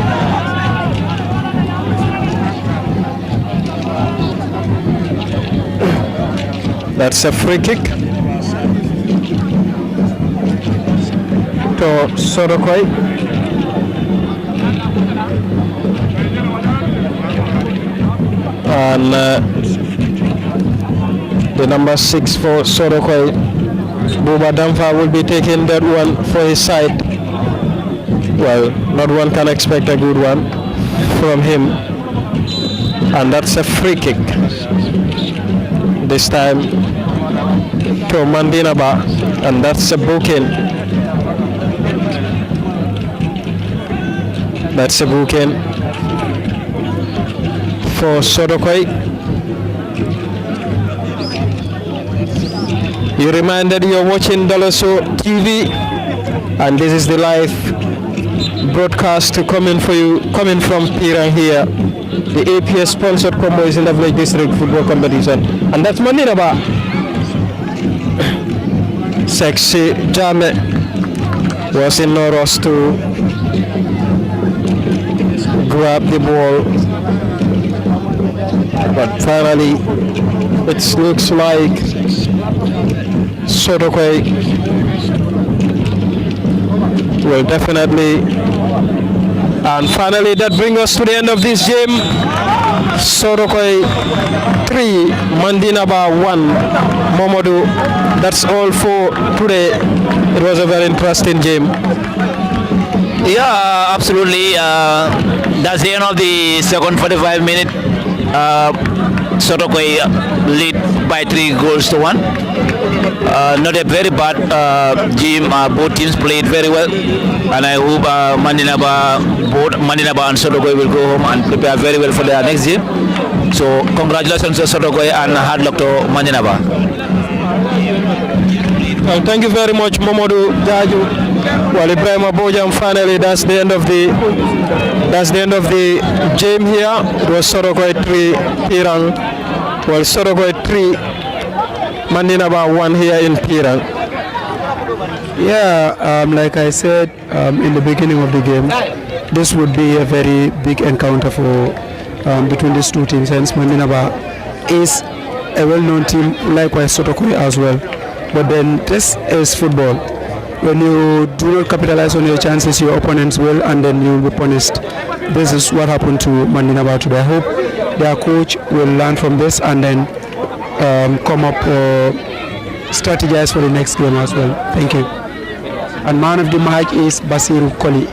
that's a free kick to Sorokoi. And the number 6 for Sorokoi, Buba Damfa, will be taking that one for his side. Well, not one can expect a good one from him. And that's a free kick. This time to Mandinaba, and that's a booking. That's a booking for Sotokoi. You reminded you're watching Doloso TV, and this is the live broadcast coming from Pirang here. The APS sponsored Kombo is in the Village District Football Competition, and that's Mandinaba. Sexy Jame was in no rush to grab the ball, but finally it looks like Sotokoi will definitely. And finally, that brings us to the end of this game. Sorokoi 3, Mandinaba 1. Momodu, that's all for today. It was a very interesting game. Yeah, absolutely. That's the end of the second 45 minutes. Sotokoi lead by 3 goals to 1. Not a very bad game. Both teams played very well, and I hope Mandinaba and Sotokoi will go home and prepare very well for their next game. So congratulations to Sotokoi and hard luck to Mandinaba. Well, thank you very much, Momodu Jaju. Well, Ibrahim Abojam, finally that's the end of the game here. It was Sorokoi 3, Pirang. Well, Sorokoi 3, Mandinaba 1 here in Pirang. Yeah, like I said in the beginning of the game, this would be a very big encounter for between these two teams. Hence, Mandinaba is a well-known team, likewise Sotokoi as well. But then this is football. When you do not capitalize on your chances, your opponents will, and then you will be punished. This is what happened to Mandinaba today. I hope their coach will learn from this and then come up strategize for the next game as well. Thank you. And man of the match is Basiru Koli.